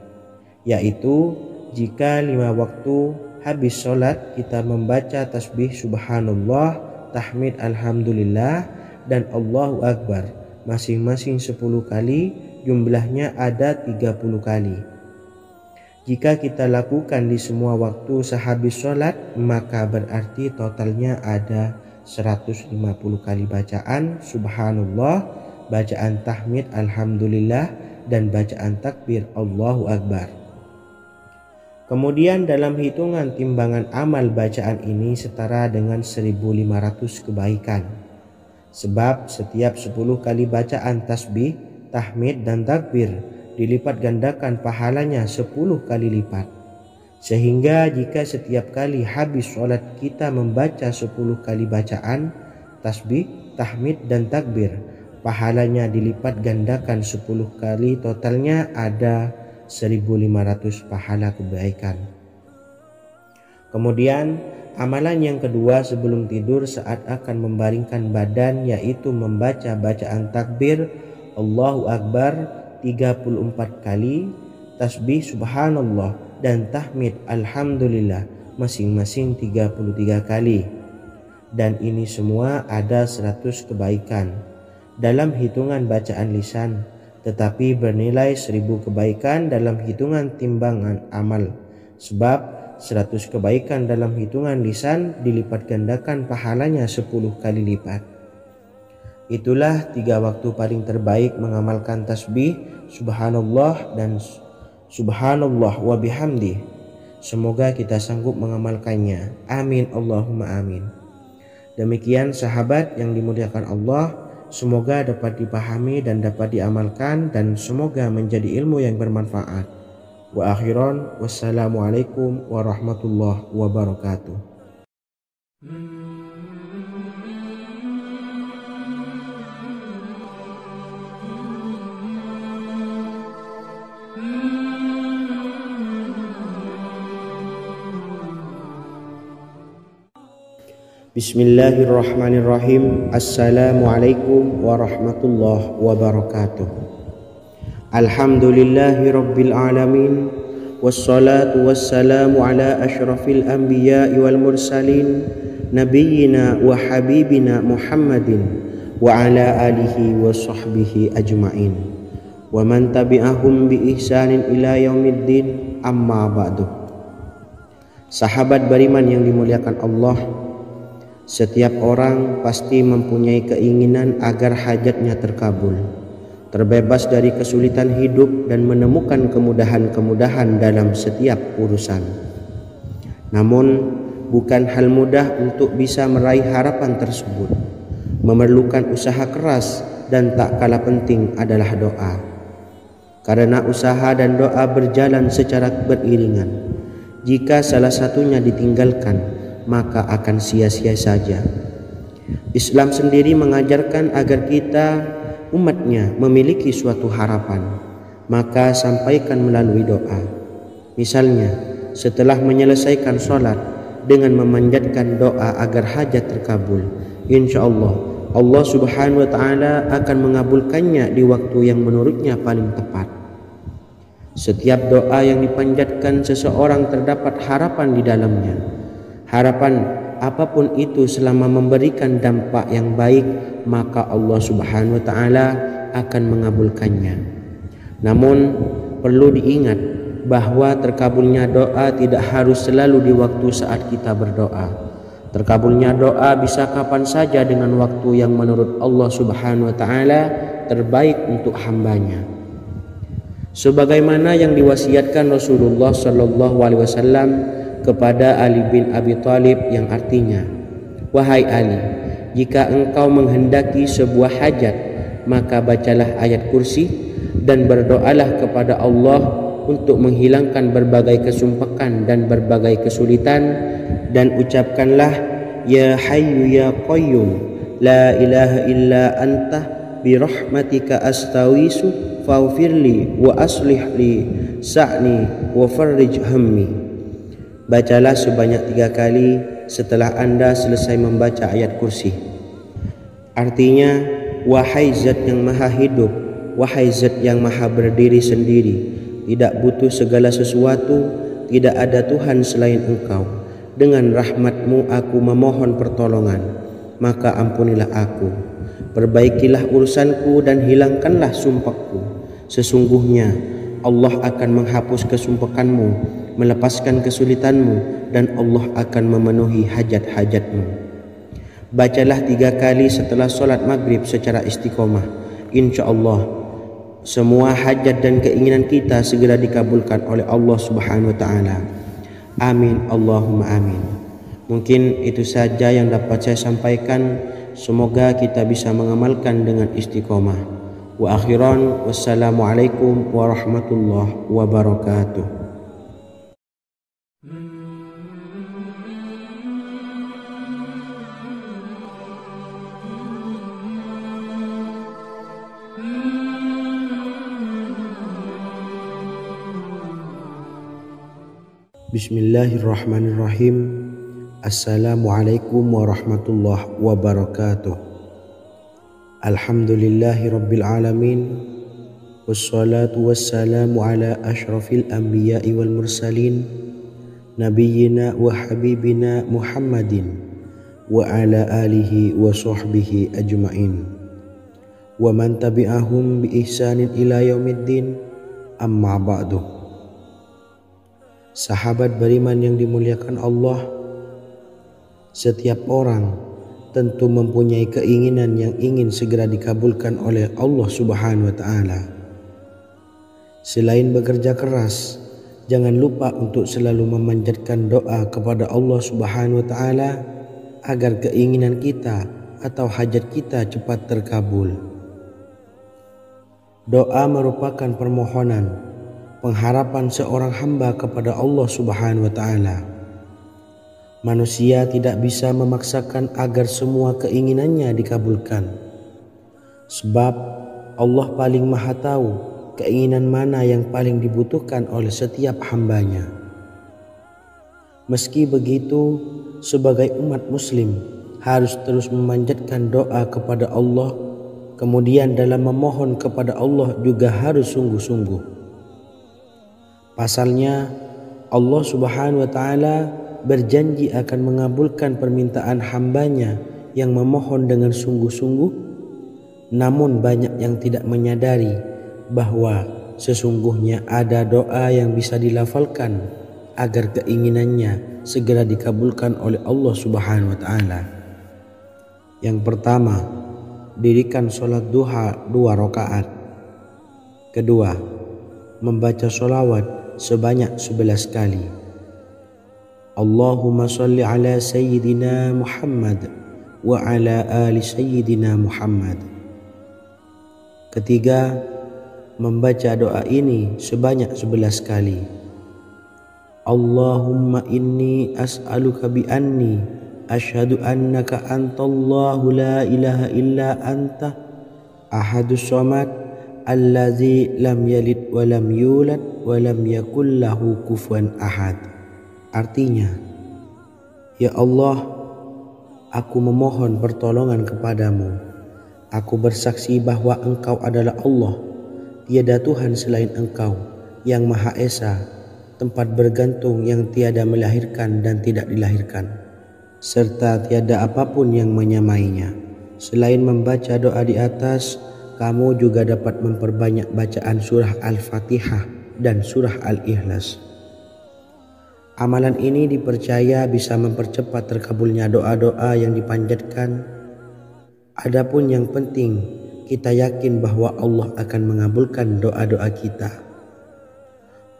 yaitu jika 5 waktu habis sholat kita membaca tasbih Subhanallah, tahmid Alhamdulillah, dan Allahu Akbar masing-masing 10 kali, jumlahnya ada 30 kali. Jika kita lakukan di semua waktu sehabis sholat, maka berarti totalnya ada 150 kali bacaan Subhanallah, bacaan tahmid Alhamdulillah, dan bacaan takbir Allahu Akbar. Kemudian dalam hitungan timbangan amal bacaan ini setara dengan 1500 kebaikan. Sebab setiap 10 kali bacaan tasbih, tahmid, dan takbir dilipat gandakan pahalanya 10 kali lipat. Sehingga jika setiap kali habis sholat kita membaca 10 kali bacaan tasbih, tahmid, dan takbir, pahalanya dilipat gandakan 10 kali, totalnya ada 1500 pahala kebaikan. Kemudian amalan yang kedua sebelum tidur saat akan membaringkan badan, yaitu membaca bacaan takbir Allahu Akbar 34 kali, tasbih Subhanallah, dan tahmid Alhamdulillah masing-masing 33 kali. Dan ini semua ada 100 kebaikan dalam hitungan bacaan lisan, tetapi bernilai 1000 kebaikan dalam hitungan timbangan amal. Sebab 100 kebaikan dalam hitungan lisan dilipat gandakan pahalanya 10 kali lipat. Itulah 3 waktu paling terbaik mengamalkan tasbih Subhanallah dan Subhanallah wa bihamdi. Semoga kita sanggup mengamalkannya. Amin Allahumma amin. Demikian sahabat yang dimuliakan Allah, semoga dapat dipahami dan dapat diamalkan, dan semoga menjadi ilmu yang bermanfaat. Wa akhiran, wassalamualaikum warahmatullahi wabarakatuh. Bismillahirrahmanirrahim. Assalamualaikum warahmatullahi wabarakatuh. Alhamdulillahi rabbil alamin, wassalatu wassalamu ala asyrafil anbiya'i wal mursalin nabiyyina wa habibina Muhammadin wa ala alihi wa sahbihi ajma'in wa man tabi'ahum bi ihsanin ila yaumiddin, amma ba'du. Sahabat beriman yang dimuliakan Allah, setiap orang pasti mempunyai keinginan agar hajatnya terkabul, terbebas dari kesulitan hidup dan menemukan kemudahan-kemudahan dalam setiap urusan. Namun bukan hal mudah untuk bisa meraih harapan tersebut. Memerlukan usaha keras dan tak kalah penting adalah doa. Karena usaha dan doa berjalan secara beriringan. Jika salah satunya ditinggalkan, maka akan sia-sia saja. Islam sendiri mengajarkan agar kita umatnya memiliki suatu harapan, maka sampaikan melalui doa. Misalnya, setelah menyelesaikan sholat dengan memanjatkan doa agar hajat terkabul, insya Allah Subhanahu wa ta'ala akan mengabulkannya di waktu yang menurutnya paling tepat. Setiap doa yang dipanjatkan seseorang terdapat harapan di dalamnya. Harapan apapun itu selama memberikan dampak yang baik, maka Allah Subhanahu wa ta'ala akan mengabulkannya. Namun perlu diingat bahwa terkabulnya doa tidak harus selalu di waktu saat kita berdoa. Terkabulnya doa bisa kapan saja dengan waktu yang menurut Allah Subhanahu wa ta'ala terbaik untuk hambanya. Sebagaimana yang diwasiatkan Rasulullah sallallahu alaihi wasallam kepada Ali bin Abi Thalib, yang artinya, "Wahai Ali, jika engkau menghendaki sebuah hajat, maka bacalah ayat kursi dan berdoalah kepada Allah untuk menghilangkan berbagai kesumpakan dan berbagai kesulitan, dan ucapkanlah, Ya Hayyu Ya Qayyum, la ilaha illa anta birahmatika astawisu faghfirli wa aslih li sa'ni wa farrij hammi." Bacalah sebanyak 3 kali setelah Anda selesai membaca ayat kursi. Artinya, wahai zat yang maha hidup, wahai zat yang maha berdiri sendiri, tidak butuh segala sesuatu, tidak ada Tuhan selain Engkau. Dengan rahmat-Mu aku memohon pertolongan, maka ampunilah aku. Perbaikilah urusanku dan hilangkanlah sumpahku. Sesungguhnya Allah akan menghapus kesumpakanmu, melepaskan kesulitanmu, dan Allah akan memenuhi hajat-hajatmu. Bacalah 3 kali setelah sholat maghrib secara istiqomah. Insya Allah semua hajat dan keinginan kita segera dikabulkan oleh Allah Subhanahu wa ta'ala. Amin Allahumma amin. Mungkin itu saja yang dapat saya sampaikan. Semoga kita bisa mengamalkan dengan istiqomah. Wa akhiran, wassalamualaikum warahmatullahi wabarakatuh. Bismillahirrahmanirrahim. Assalamualaikum warahmatullahi wabarakatuh. Alhamdulillahi rabbil alamin, wassalatu wassalamu ala asyrafil anbiya'i wal mursalin nabiyyina wa habibina Muhammadin wa ala alihi wa sahbihi ajma'in wa man tabi'ahum bi ihsanin ila yaumiddin, amma ba'du. Sahabat beriman yang dimuliakan Allah, setiap orang tentu mempunyai keinginan yang ingin segera dikabulkan oleh Allah Subhanahu wa ta'ala. Selain bekerja keras, jangan lupa untuk selalu memanjatkan doa kepada Allah Subhanahu wa ta'ala agar keinginan kita atau hajat kita cepat terkabul. Doa merupakan permohonan, pengharapan seorang hamba kepada Allah Subhanahu wa ta'ala. Manusia tidak bisa memaksakan agar semua keinginannya dikabulkan, sebab Allah paling maha tahu keinginan mana yang paling dibutuhkan oleh setiap hambanya. Meski begitu, sebagai umat muslim harus terus memanjatkan doa kepada Allah, kemudian dalam memohon kepada Allah juga harus sungguh-sungguh. Pasalnya Allah Subhanahu wa taala berjanji akan mengabulkan permintaan hambanya yang memohon dengan sungguh-sungguh. Namun banyak yang tidak menyadari bahwa sesungguhnya ada doa yang bisa dilafalkan agar keinginannya segera dikabulkan oleh Allah Subhanahu wa taala. Yang pertama, dirikan sholat duha 2 rakaat. Kedua, membaca sholawat sebanyak 11 kali. Allahumma sholli ala sayyidina Muhammad wa ala ali sayyidina Muhammad. Ketiga, membaca doa ini sebanyak 11 kali. Allahumma inni as'aluka bi anni asyhadu annaka antallahu la ilaha illa anta ahadus samad allazi lam yalid wa lam yulad wa lam yakul lahu kufuwan ahad. Artinya, ya Allah, aku memohon pertolongan kepadamu. Aku bersaksi bahwa Engkau adalah Allah, tiada Tuhan selain Engkau, yang Maha Esa, tempat bergantung yang tiada melahirkan dan tidak dilahirkan, serta tiada apapun yang menyamainya. Selain membaca doa di atas, kamu juga dapat memperbanyak bacaan surah Al-Fatihah dan surah Al-Ikhlas. Amalan ini dipercaya bisa mempercepat terkabulnya doa-doa yang dipanjatkan. Adapun yang penting, kita yakin bahwa Allah akan mengabulkan doa-doa kita.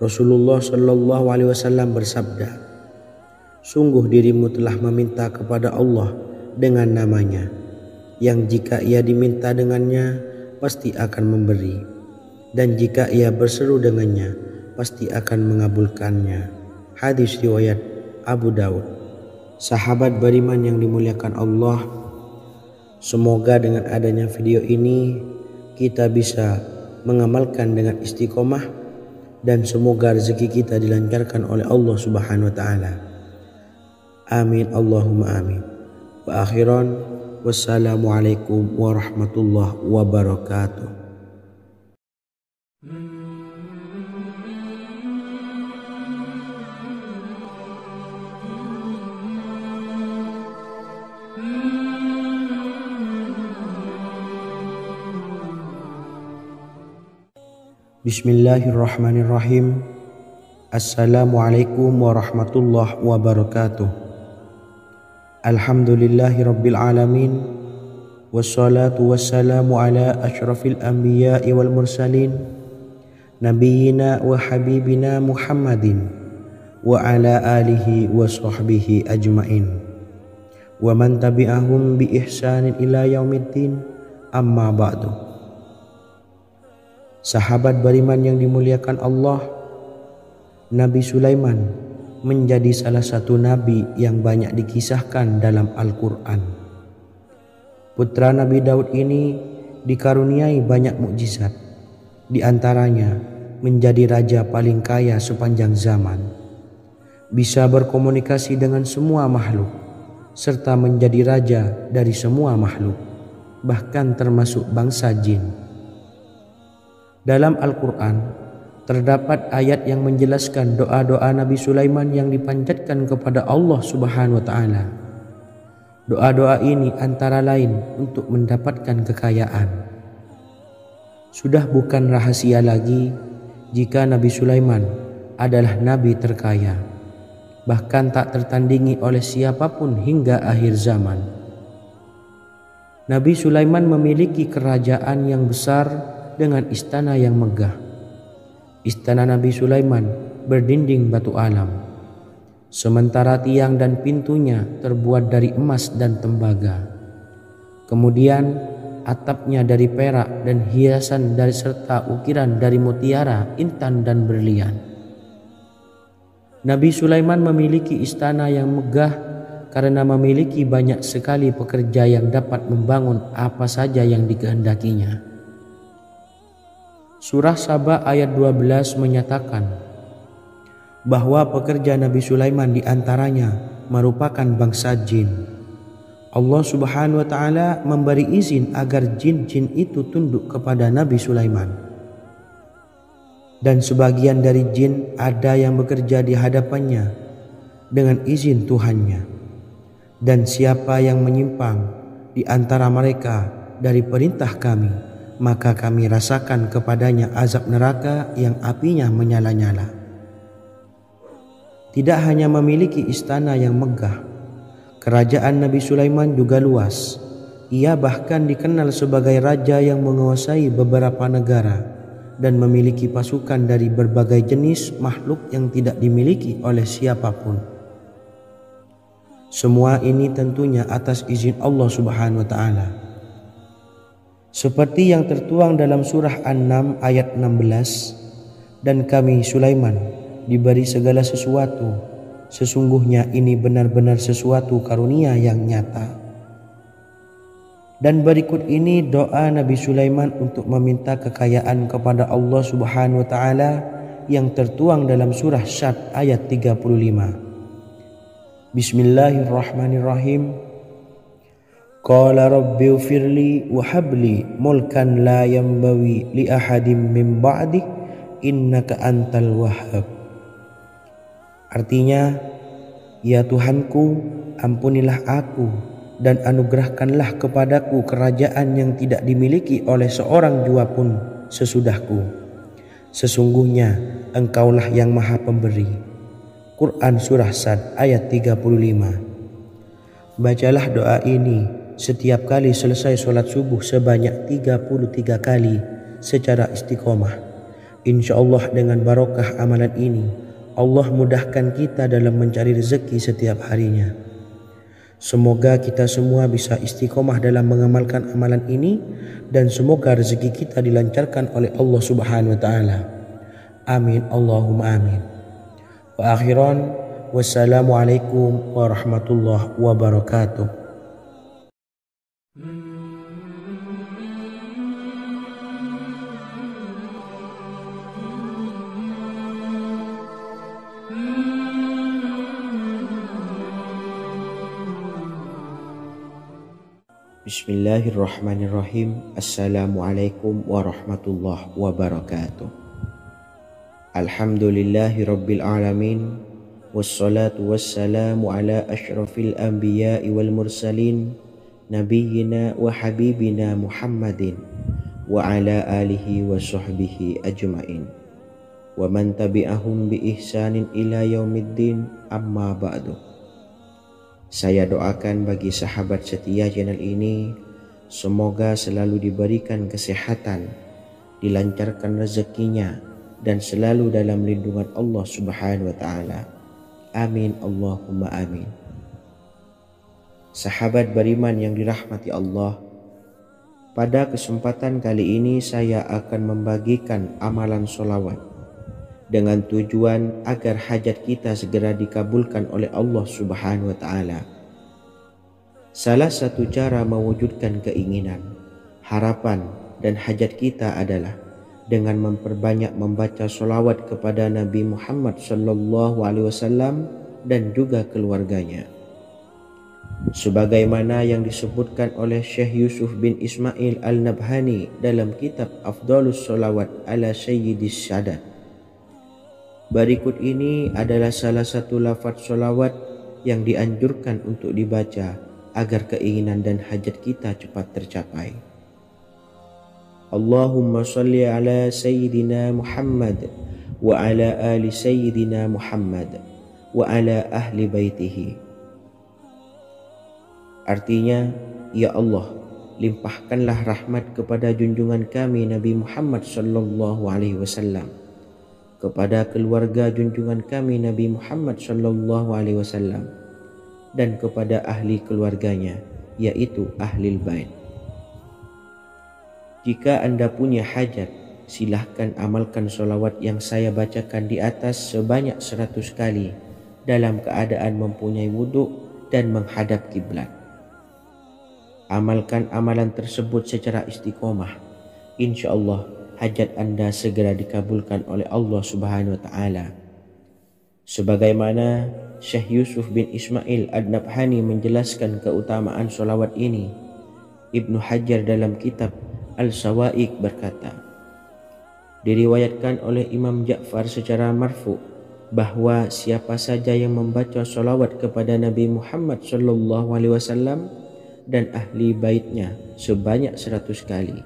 Rasulullah Shallallahu Alaihi Wasallam bersabda, sungguh dirimu telah meminta kepada Allah dengan namanya, yang jika ia diminta dengannya, pasti akan memberi, dan jika ia berseru dengannya, pasti akan mengabulkannya. Hadis riwayat Abu Daud. Sahabat beriman yang dimuliakan Allah, semoga dengan adanya video ini kita bisa mengamalkan dengan istiqomah, dan semoga rezeki kita dilancarkan oleh Allah Subhanahu wa taala. Amin Allahumma amin. Wa akhiran, wassalamualaikum warahmatullahi wabarakatuh. Bismillahirrahmanirrahim. Assalamualaikum warahmatullahi wabarakatuh. Alhamdulillahi rabbil alamin. Wassalatu wassalamu ala asyrafil anbiya'i wal mursalin, nabiyyina wa habibina Muhammadin wa ala alihi wa sahbihi ajmain, wa man tabi'ahum bi ihsanin ila yaumiddin, amma ba'du. Sahabat beriman yang dimuliakan Allah, Nabi Sulaiman menjadi salah satu nabi yang banyak dikisahkan dalam Al-Quran. Putra Nabi Daud ini dikaruniai banyak mukjizat, di antaranya menjadi raja paling kaya sepanjang zaman, bisa berkomunikasi dengan semua makhluk, serta menjadi raja dari semua makhluk, bahkan termasuk bangsa jin. Dalam Al-Quran terdapat ayat yang menjelaskan doa-doa Nabi Sulaiman yang dipanjatkan kepada Allah Subhanahu wa taala. Doa-doa ini antara lain untuk mendapatkan kekayaan. Sudah bukan rahasia lagi jika Nabi Sulaiman adalah nabi terkaya, bahkan tak tertandingi oleh siapapun hingga akhir zaman. Nabi Sulaiman memiliki kerajaan yang besar dengan istana yang megah. Istana Nabi Sulaiman berdinding batu alam, sementara tiang dan pintunya terbuat dari emas dan tembaga. Kemudian atapnya dari perak dan hiasan dari serta ukiran dari mutiara, intan dan berlian. Nabi Sulaiman memiliki istana yang megah karena memiliki banyak sekali pekerja yang dapat membangun apa saja yang dikehendakinya. Surah Saba ayat 12 menyatakan bahwa pekerja Nabi Sulaiman diantaranya merupakan bangsa jin. Allah Subhanahu wa taala memberi izin agar jin-jin itu tunduk kepada Nabi Sulaiman. Dan sebagian dari jin ada yang bekerja di hadapannya dengan izin Tuhannya. Dan siapa yang menyimpang di antara mereka dari perintah kami, maka kami rasakan kepadanya azab neraka yang apinya menyala-nyala. Tidak hanya memiliki istana yang megah, kerajaan Nabi Sulaiman juga luas. Ia bahkan dikenal sebagai raja yang menguasai beberapa negara dan memiliki pasukan dari berbagai jenis makhluk yang tidak dimiliki oleh siapapun. Semua ini tentunya atas izin Allah Subhanahu wa taala. Seperti yang tertuang dalam surah An-Naml ayat 16, dan kami Sulaiman diberi segala sesuatu, sesungguhnya ini benar-benar sesuatu karunia yang nyata. Dan berikut ini doa Nabi Sulaiman untuk meminta kekayaan kepada Allah Subhanahu wa taala yang tertuang dalam surah Syad ayat 35. Bismillahirrahmanirrahim. Qala rabbighfirli wa habli mulkan la yanbawi li ahadin min ba'di innaka antal wahhab. Artinya, ya Tuhanku, ampunilah aku dan anugerahkanlah kepadaku kerajaan yang tidak dimiliki oleh seorang jua pun sesudahku. Sesungguhnya Engkaulah yang Maha Pemberi. Quran Surah Sad ayat 35. Bacalah doa ini setiap kali selesai sholat subuh sebanyak 33 kali secara istiqomah. Insya Allah dengan barokah amalan ini, Allah mudahkan kita dalam mencari rezeki setiap harinya. Semoga kita semua bisa istiqomah dalam mengamalkan amalan ini dan semoga rezeki kita dilancarkan oleh Allah Subhanahu wa taala. Amin Allahumma amin. Wa akhiran, wassalamualaikum warahmatullahi wabarakatuh. Bismillahirrahmanirrahim. Assalamualaikum warahmatullahi wabarakatuh. Alhamdulillahi rabbil alamin. Wassalatu wassalamu ala ashrafil anbiya'i wal mursalin, nabiyyina wa habibina Muhammadin wa ala alihi wa sahbihi ajma'in wa man tabi'ahum bi ihsanin ila yaumiddin, amma ba'du. Saya doakan bagi sahabat setia channel ini, semoga selalu diberikan kesehatan, dilancarkan rezekinya, dan selalu dalam lindungan Allah Subhanahu wa taala. Amin Allahumma amin. Sahabat beriman yang dirahmati Allah, pada kesempatan kali ini saya akan membagikan amalan sholawat dengan tujuan agar hajat kita segera dikabulkan oleh Allah Subhanahu wa taala. Salah satu cara mewujudkan keinginan, harapan, dan hajat kita adalah dengan memperbanyak membaca sholawat kepada Nabi Muhammad sallallahu alaihi wasallam dan juga keluarganya. Sebagaimana yang disebutkan oleh Syekh Yusuf bin Ismail Al-Nabhani dalam kitab Afdhalus Sholawat ala Sayyidis Sadat. Berikut ini adalah salah satu lafaz sholawat yang dianjurkan untuk dibaca agar keinginan dan hajat kita cepat tercapai. Allahumma salli ala Sayyidina Muhammad wa ala ali Sayyidina Muhammad wa ala ahli baitihi. Artinya, ya Allah, limpahkanlah rahmat kepada junjungan kami Nabi Muhammad sallallahu alaihi wasallam, kepada keluarga junjungan kami Nabi Muhammad sallallahu alaihi wasallam, dan kepada ahli keluarganya, yaitu ahlil bait. Jika Anda punya hajat, silahkan amalkan sholawat yang saya bacakan di atas sebanyak 100 kali dalam keadaan mempunyai wudhu dan menghadap kiblat. Amalkan amalan tersebut secara istiqomah. Insya Allah hajat Anda segera dikabulkan oleh Allah Subhanahu wa taala. Sebagaimana Syekh Yusuf bin Ismail Ad-Nabhani menjelaskan keutamaan sholawat ini, Ibnu Hajar dalam kitab Al-Sawa'iq berkata, Diriwayatkan oleh Imam Ja'far secara marfu bahwa siapa saja yang membaca sholawat kepada Nabi Muhammad SAW dan ahli baitnya sebanyak 100 kali,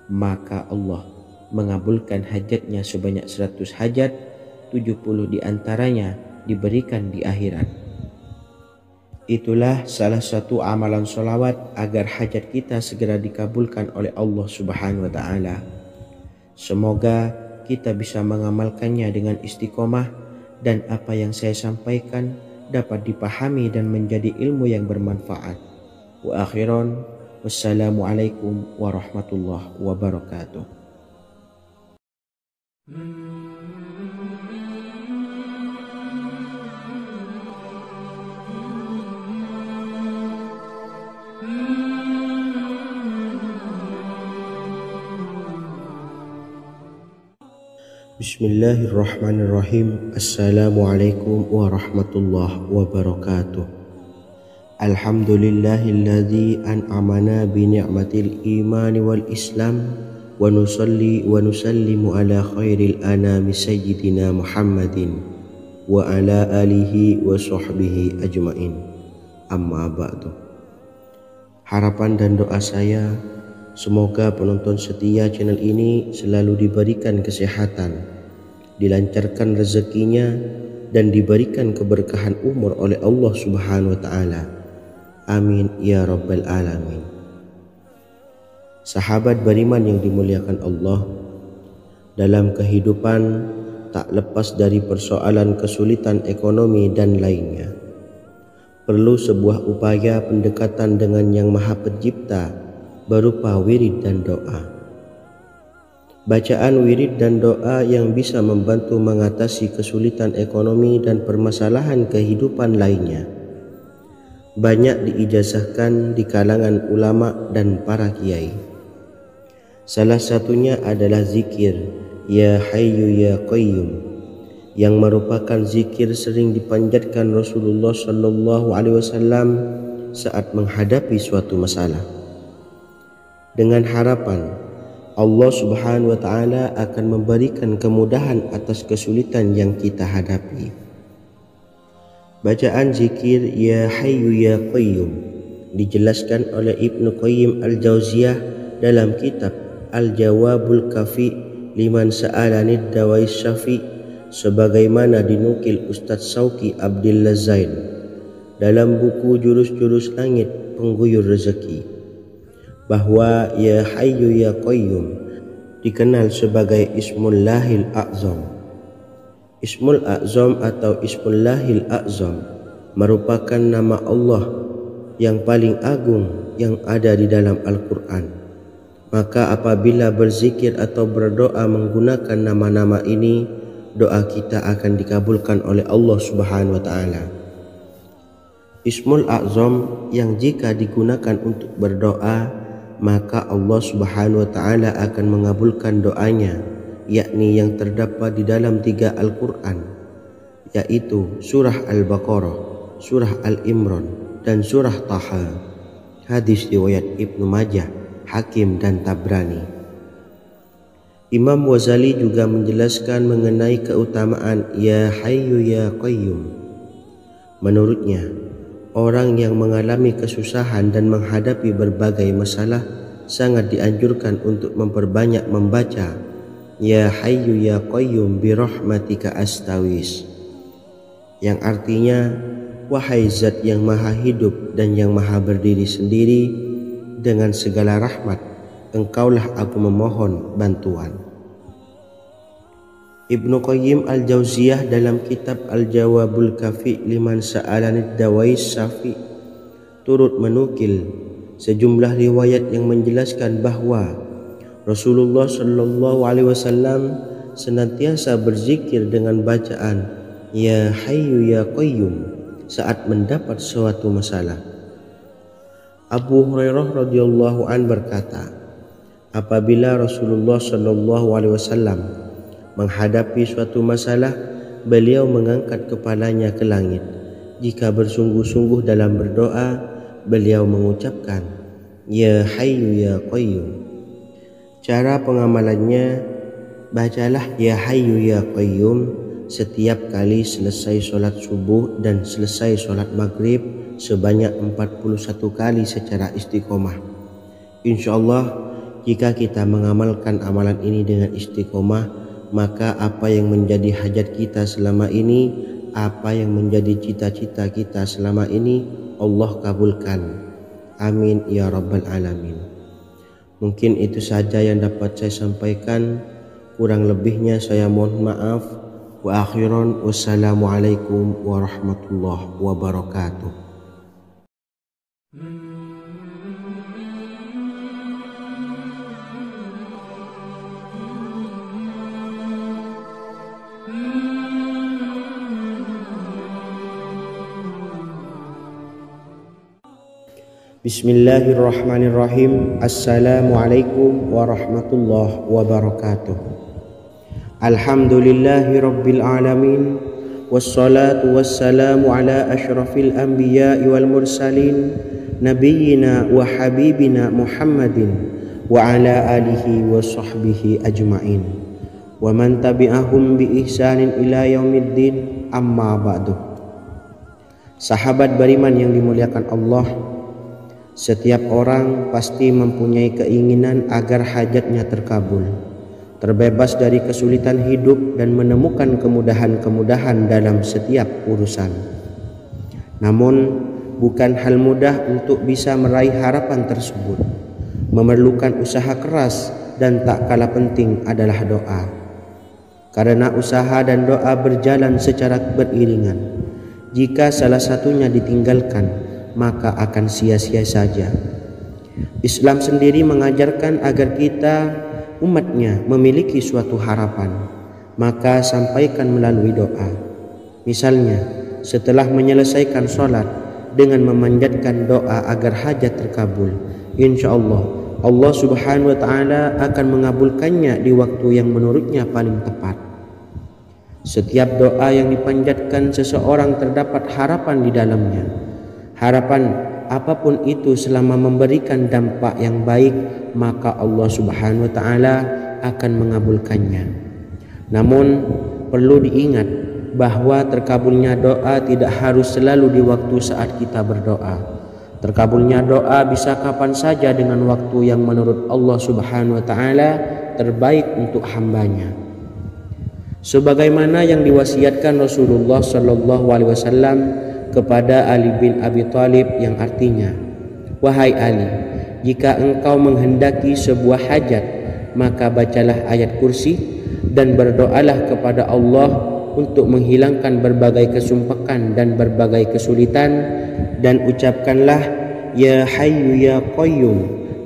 maka Allah mengabulkan hajatnya sebanyak 100 hajat, 70 diantaranya diberikan di akhirat. Itulah salah satu amalan sholawat agar hajat kita segera dikabulkan oleh Allah Subhanahu wa Ta'ala. Semoga kita bisa mengamalkannya dengan istiqomah dan apa yang saya sampaikan dapat dipahami dan menjadi ilmu yang bermanfaat. Wa akhiran, wassalamualaikum warahmatullahi wabarakatuh. Bismillahirrahmanirrahim. Assalamualaikum warahmatullahi wabarakatuh. Alhamdulillahilladzi an'amana bi ni'matil imani wal islam wa nusalli wa nusallimu ala khairil anami sayyidina Muhammadin wa ala alihi wa sahbihi ajmain. Amma ba'du. Harapan dan doa saya, semoga penonton setia channel ini selalu diberikan kesehatan, dilancarkan rezekinya, dan diberikan keberkahan umur oleh Allah Subhanahu wa Ta'ala. Amin ya rabbal alamin. Sahabat beriman yang dimuliakan Allah, dalam kehidupan tak lepas dari persoalan kesulitan ekonomi dan lainnya. Perlu sebuah upaya pendekatan dengan Yang Maha Pencipta berupa wirid dan doa. Bacaan wirid dan doa yang bisa membantu mengatasi kesulitan ekonomi dan permasalahan kehidupan lainnya banyak diijazahkan di kalangan ulama dan para kiai. Salah satunya adalah zikir Ya Hayyu Ya Qayyum, yang merupakan zikir sering dipanjatkan Rasulullah SAW saat menghadapi suatu masalah, dengan harapan Allah Subhanahu wa Ta'ala akan memberikan kemudahan atas kesulitan yang kita hadapi. Bacaan zikir Ya Hayyu Ya Qayyum dijelaskan oleh Ibnu Qayyim Al-Jauziyah dalam kitab Al-Jawabul Kafi liman sa'alanid dawais syafi, sebagaimana dinukil Ustadz Sauki Abdillah Zain dalam buku Jurus-Jurus Langit Pengguyur Rezeki, bahwa Ya Hayyu Ya Qayyum dikenal sebagai Ismullahil A'zam. Ismul A'zam atau Ismullahil A'zam merupakan nama Allah yang paling agung yang ada di dalam Al-Quran. Maka apabila berzikir atau berdoa menggunakan nama-nama ini, doa kita akan dikabulkan oleh Allah Subhanahu wa Ta'ala. Ismul A'zam yang jika digunakan untuk berdoa, maka Allah Subhanahu wa Ta'ala akan mengabulkan doanya, yakni yang terdapat di dalam 3 Al-Quran, yaitu surah Al-Baqarah, surah Al-Imran, dan surah Taha. Hadis riwayat Ibnu Majah, Hakim, dan Tabrani. Imam Ghazali juga menjelaskan mengenai keutamaan Ya Hayyu Ya Qayyum. Menurutnya, orang yang mengalami kesusahan dan menghadapi berbagai masalah sangat dianjurkan untuk memperbanyak membaca Ya Hayyu Ya Qayyum bi rahmatika astawis, yang artinya, wahai zat yang maha hidup dan yang maha berdiri sendiri, dengan segala rahmat engkaulah aku memohon bantuan. Ibnu Qayyim Al-Jauziyah dalam kitab Al-Jawabul Kafi liman sa'alanid dawais syafi turut menukil sejumlah riwayat yang menjelaskan bahwa Rasulullah SAW senantiasa berzikir dengan bacaan Ya Hayyu Ya Qayyum saat mendapat suatu masalah. Abu Hurairah radhiyallahu an berkata, apabila Rasulullah SAW menghadapi suatu masalah, beliau mengangkat kepalanya ke langit. Jika bersungguh-sungguh dalam berdoa, beliau mengucapkan Ya Hayyu Ya Qayyum. Cara pengamalannya, bacalah Ya Hayyu Ya Qayyum setiap kali selesai sholat subuh dan selesai sholat maghrib sebanyak 41 kali secara istiqomah. Insyaallah jika kita mengamalkan amalan ini dengan istiqomah, maka apa yang menjadi hajat kita selama ini, apa yang menjadi cita-cita kita selama ini, Allah kabulkan. Amin ya rabbal alamin. Mungkin itu saja yang dapat saya sampaikan. Kurang lebihnya saya mohon maaf. Wa akhiran wassalamualaikum warahmatullahi wabarakatuh. Bismillahirrahmanirrahim. Assalamualaikum warahmatullahi wabarakatuh. Alhamdulillahi rabbil alamin. Wassalatu wassalamu ala ashrafil anbiya'i wal mursalin nabiyyina wa habibina Muhammadin wa ala alihi wa sahbihi ajma'in wa man tabi'ahum bi ihsanin ila yaumiddin, amma ba'du. Sahabat beriman yang dimuliakan Allah, setiap orang pasti mempunyai keinginan agar hajatnya terkabul, terbebas dari kesulitan hidup dan menemukan kemudahan-kemudahan dalam setiap urusan. Namun bukan hal mudah untuk bisa meraih harapan tersebut. Memerlukan usaha keras dan tak kalah penting adalah doa. Karena usaha dan doa berjalan secara beriringan. Jika salah satunya ditinggalkan, maka akan sia-sia saja. Islam sendiri mengajarkan agar kita umatnya memiliki suatu harapan, maka sampaikan melalui doa. Misalnya setelah menyelesaikan sholat dengan memanjatkan doa agar hajat terkabul, insyaallah Allah subhanahu wa ta'ala akan mengabulkannya di waktu yang menurutnya paling tepat. Setiap doa yang dipanjatkan seseorang terdapat harapan di dalamnya. Harapan apapun itu selama memberikan dampak yang baik, maka Allah subhanahu wa ta'ala akan mengabulkannya. Namun perlu diingat bahwa terkabulnya doa tidak harus selalu di waktu saat kita berdoa. Terkabulnya doa bisa kapan saja dengan waktu yang menurut Allah subhanahu wa ta'ala terbaik untuk hambanya. Sebagaimana yang diwasiatkan Rasulullah sallallahu alaihi wasallam kepada Ali bin Abi Thalib, yang artinya, wahai Ali, jika engkau menghendaki sebuah hajat, maka bacalah ayat kursi dan berdoalah kepada Allah untuk menghilangkan berbagai kesumpakan dan berbagai kesulitan, dan ucapkanlah Ya Hayyu Ya Qayyum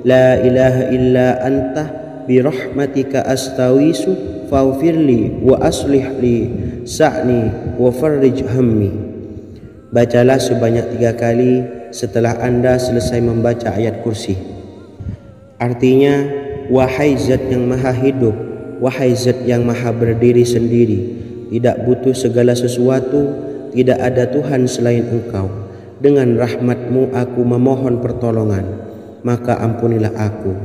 la ilaha illa anta birahmatika astawisu faghfirli wa aslih li sa'ni wa farrij hammi. Bacalah sebanyak 3 kali setelah Anda selesai membaca ayat kursi. Artinya, wahai zat yang maha hidup, wahai zat yang maha berdiri sendiri, tidak butuh segala sesuatu, tidak ada Tuhan selain Engkau. Dengan rahmat-Mu aku memohon pertolongan, maka ampunilah aku.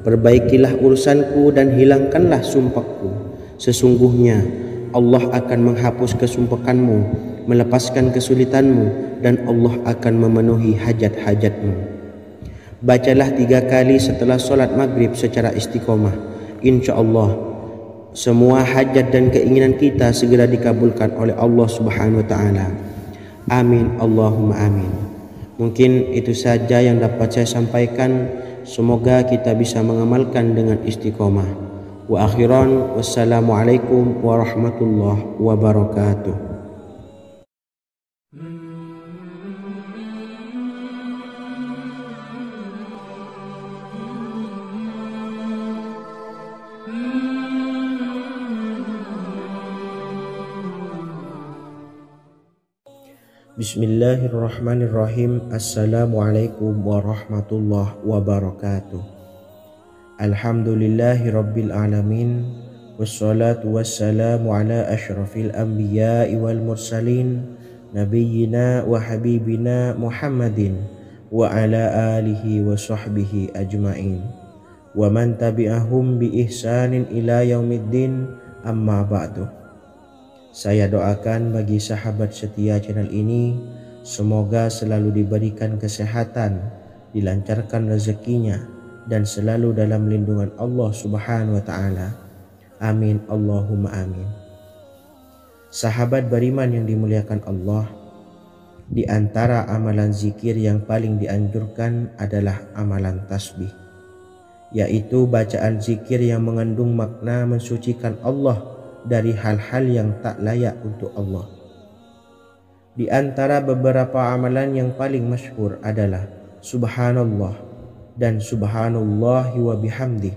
Perbaikilah urusanku dan hilangkanlah sumpahku. Sesungguhnya Allah akan menghapus kesumpakanmu, melepaskan kesulitanmu, dan Allah akan memenuhi hajat-hajatmu. Bacalah 3 kali setelah sholat maghrib secara istiqomah. InsyaAllah semua hajat dan keinginan kita segera dikabulkan oleh Allah subhanahu wa ta'ala. Amin Allahumma amin. Mungkin itu saja yang dapat saya sampaikan. Semoga kita bisa mengamalkan dengan istiqomah. Wa akhiran wassalamualaikum warahmatullahi wabarakatuh. Bismillahirrahmanirrahim. Assalamualaikum warahmatullahi wabarakatuh. Alhamdulillahi rabbil alamin. Wassalatu wassalamu ala ashrafil anbiya'i wal mursalin nabiyyina wa habibina Muhammadin wa ala alihi wa sahbihi ajma'in wa man tabi'ahum bi ihsanin ila yaumiddin, amma ba'du. Saya doakan bagi sahabat setia channel ini, semoga selalu diberikan kesehatan, dilancarkan rezekinya, dan selalu dalam lindungan Allah Subhanahu wa Ta'ala. Amin Allahumma amin. Sahabat beriman yang dimuliakan Allah, di antara amalan zikir yang paling dianjurkan adalah amalan tasbih, yaitu bacaan zikir yang mengandung makna mensucikan Allah dari hal-hal yang tak layak untuk Allah. Di antara beberapa amalan yang paling masyhur adalah Subhanallah dan Subhanallahi wa bihamdih.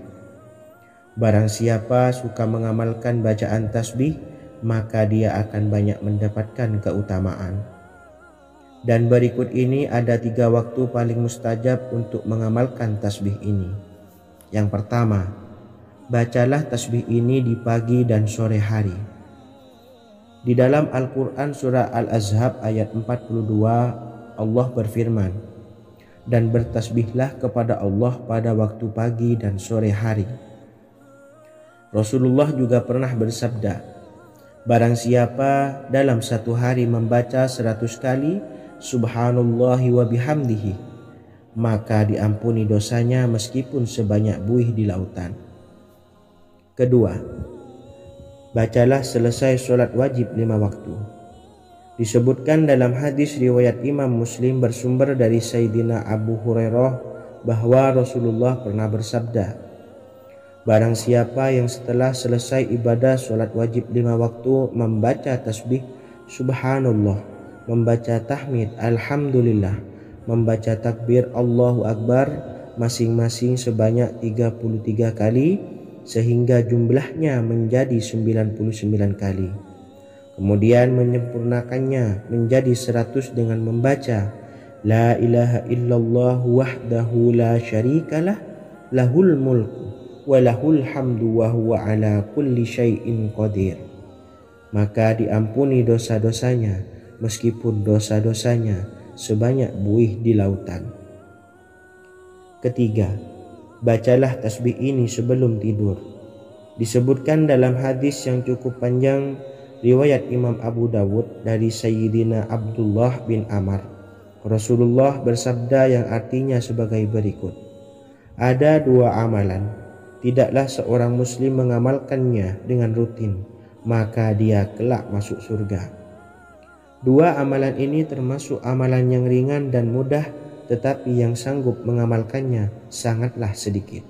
Barang siapa suka mengamalkan bacaan tasbih, maka dia akan banyak mendapatkan keutamaan. Dan berikut ini ada 3 waktu paling mustajab untuk mengamalkan tasbih ini. Yang pertama, bacalah tasbih ini di pagi dan sore hari. Di dalam Al-Quran surah Al-Ahzab ayat 42, Allah berfirman, dan bertasbihlah kepada Allah pada waktu pagi dan sore hari. Rasulullah juga pernah bersabda, barang siapa dalam satu hari membaca 100 kali Subhanallahi wa bihamdihi, maka diampuni dosanya meskipun sebanyak buih di lautan. Kedua, bacalah selesai sholat wajib 5 waktu. Disebutkan dalam hadis riwayat Imam Muslim bersumber dari Sayyidina Abu Hurairah bahwa Rasulullah pernah bersabda, barang siapa yang setelah selesai ibadah sholat wajib 5 waktu membaca tasbih Subhanallah, membaca tahmid Alhamdulillah, membaca takbir Allahu Akbar masing-masing sebanyak 33 kali sehingga jumlahnya menjadi 99 kali. Kemudian menyempurnakannya menjadi 100 dengan membaca La ilaha illallah wahdahu la syarikalah lahul mulku wa lahul hamdu wa huwa ala kulli syai'in qadir. Maka diampuni dosa-dosanya meskipun dosa-dosanya sebanyak buih di lautan. Ketiga, bacalah tasbih ini sebelum tidur. Disebutkan dalam hadis yang cukup panjang riwayat Imam Abu Dawud dari Sayyidina Abdullah bin Amr, Rasulullah bersabda yang artinya sebagai berikut, ada 2 amalan, tidaklah seorang muslim mengamalkannya dengan rutin, maka dia kelak masuk surga. 2 amalan ini termasuk amalan yang ringan dan mudah, tetapi yang sanggup mengamalkannya sangatlah sedikit.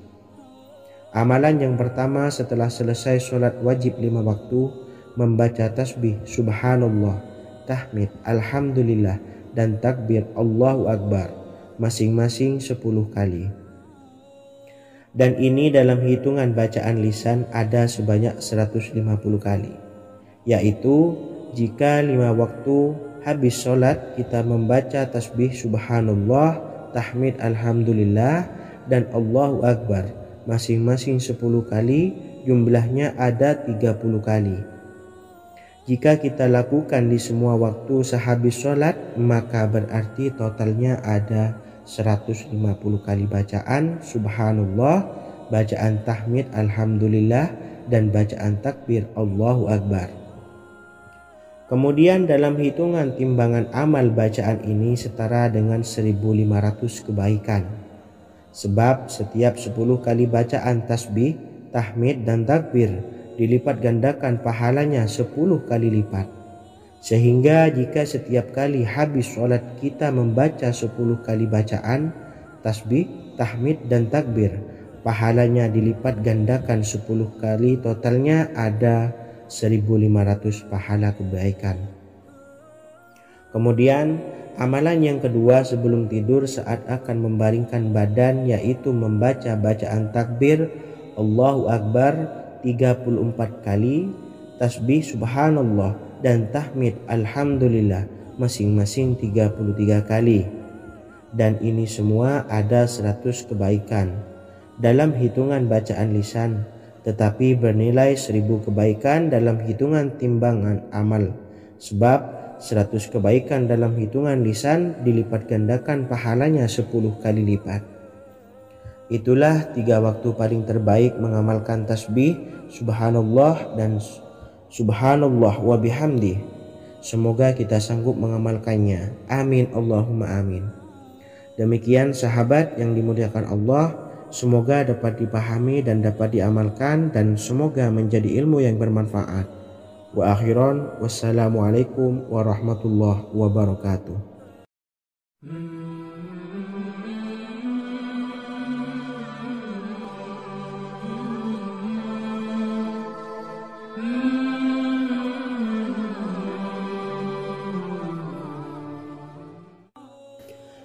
Amalan yang pertama setelah selesai sholat wajib 5 waktu, membaca tasbih Subhanallah, tahmid Alhamdulillah, dan takbir Allahu Akbar masing-masing 10 kali. Dan ini dalam hitungan bacaan lisan ada sebanyak 150 kali, yaitu jika 5 waktu habis sholat kita membaca tasbih Subhanallah, tahmid Alhamdulillah, dan Allahu Akbar masing-masing 10 kali, jumlahnya ada 30 kali. Jika kita lakukan di semua waktu sehabis sholat, maka berarti totalnya ada 150 kali bacaan Subhanallah, bacaan tahmid Alhamdulillah, dan bacaan takbir Allahu Akbar. Kemudian dalam hitungan timbangan amal bacaan ini setara dengan 1500 kebaikan. Sebab setiap 10 kali bacaan tasbih, tahmid, dan takbir dilipat gandakan pahalanya 10 kali lipat. Sehingga jika setiap kali habis sholat kita membaca 10 kali bacaan tasbih, tahmid, dan takbir, pahalanya dilipat gandakan 10 kali, totalnya ada 1500 pahala kebaikan. Kemudian amalan yang kedua sebelum tidur saat akan membaringkan badan, yaitu membaca bacaan takbir Allahu Akbar 34 kali, tasbih Subhanallah, dan tahmid Alhamdulillah masing-masing 33 kali. Dan ini semua ada 100 kebaikan dalam hitungan bacaan lisan, tetapi bernilai 1000 kebaikan dalam hitungan timbangan amal. Sebab 100 kebaikan dalam hitungan lisan dilipat gandakan pahalanya 10 kali lipat. Itulah 3 waktu paling terbaik mengamalkan tasbih subhanallah dan subhanallah wa bihamdi. Semoga kita sanggup mengamalkannya. Amin Allahumma amin. Demikian sahabat yang dimuliakan Allah, semoga dapat dipahami dan dapat diamalkan, dan semoga menjadi ilmu yang bermanfaat. Wa akhiran, wassalamualaikum warahmatullahi wabarakatuh.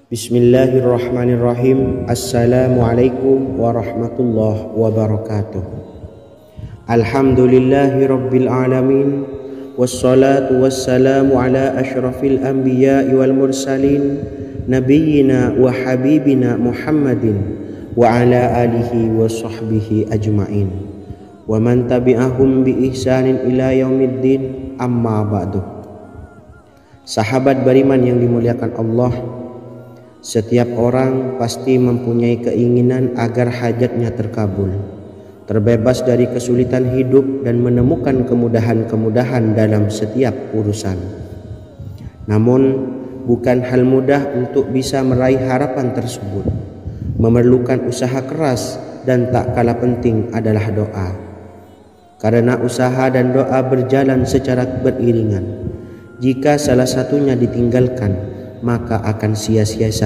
Bismillahirrahmanirrahim. Assalamualaikum warahmatullahi wabarakatuh. Alhamdulillahi rabbil alamin, wassalatu wassalamu ala asyrafil anbiya'i wal mursalin, nabiyyina wa habibina Muhammadin wa ala alihi wa sahbihi ajma'in, wa man tabi'ahum bi ihsanin ila yaumiddin, amma ba'du. Sahabat beriman yang dimuliakan Allah, setiap orang pasti mempunyai keinginan agar hajatnya terkabul, terbebas dari kesulitan hidup dan menemukan kemudahan-kemudahan dalam setiap urusan. Namun, bukan hal mudah untuk bisa meraih harapan tersebut. Memerlukan usaha keras, dan tak kalah penting adalah doa. Karena usaha dan doa berjalan secara beriringan. Jika salah satunya ditinggalkan, maka akan sia-sia saja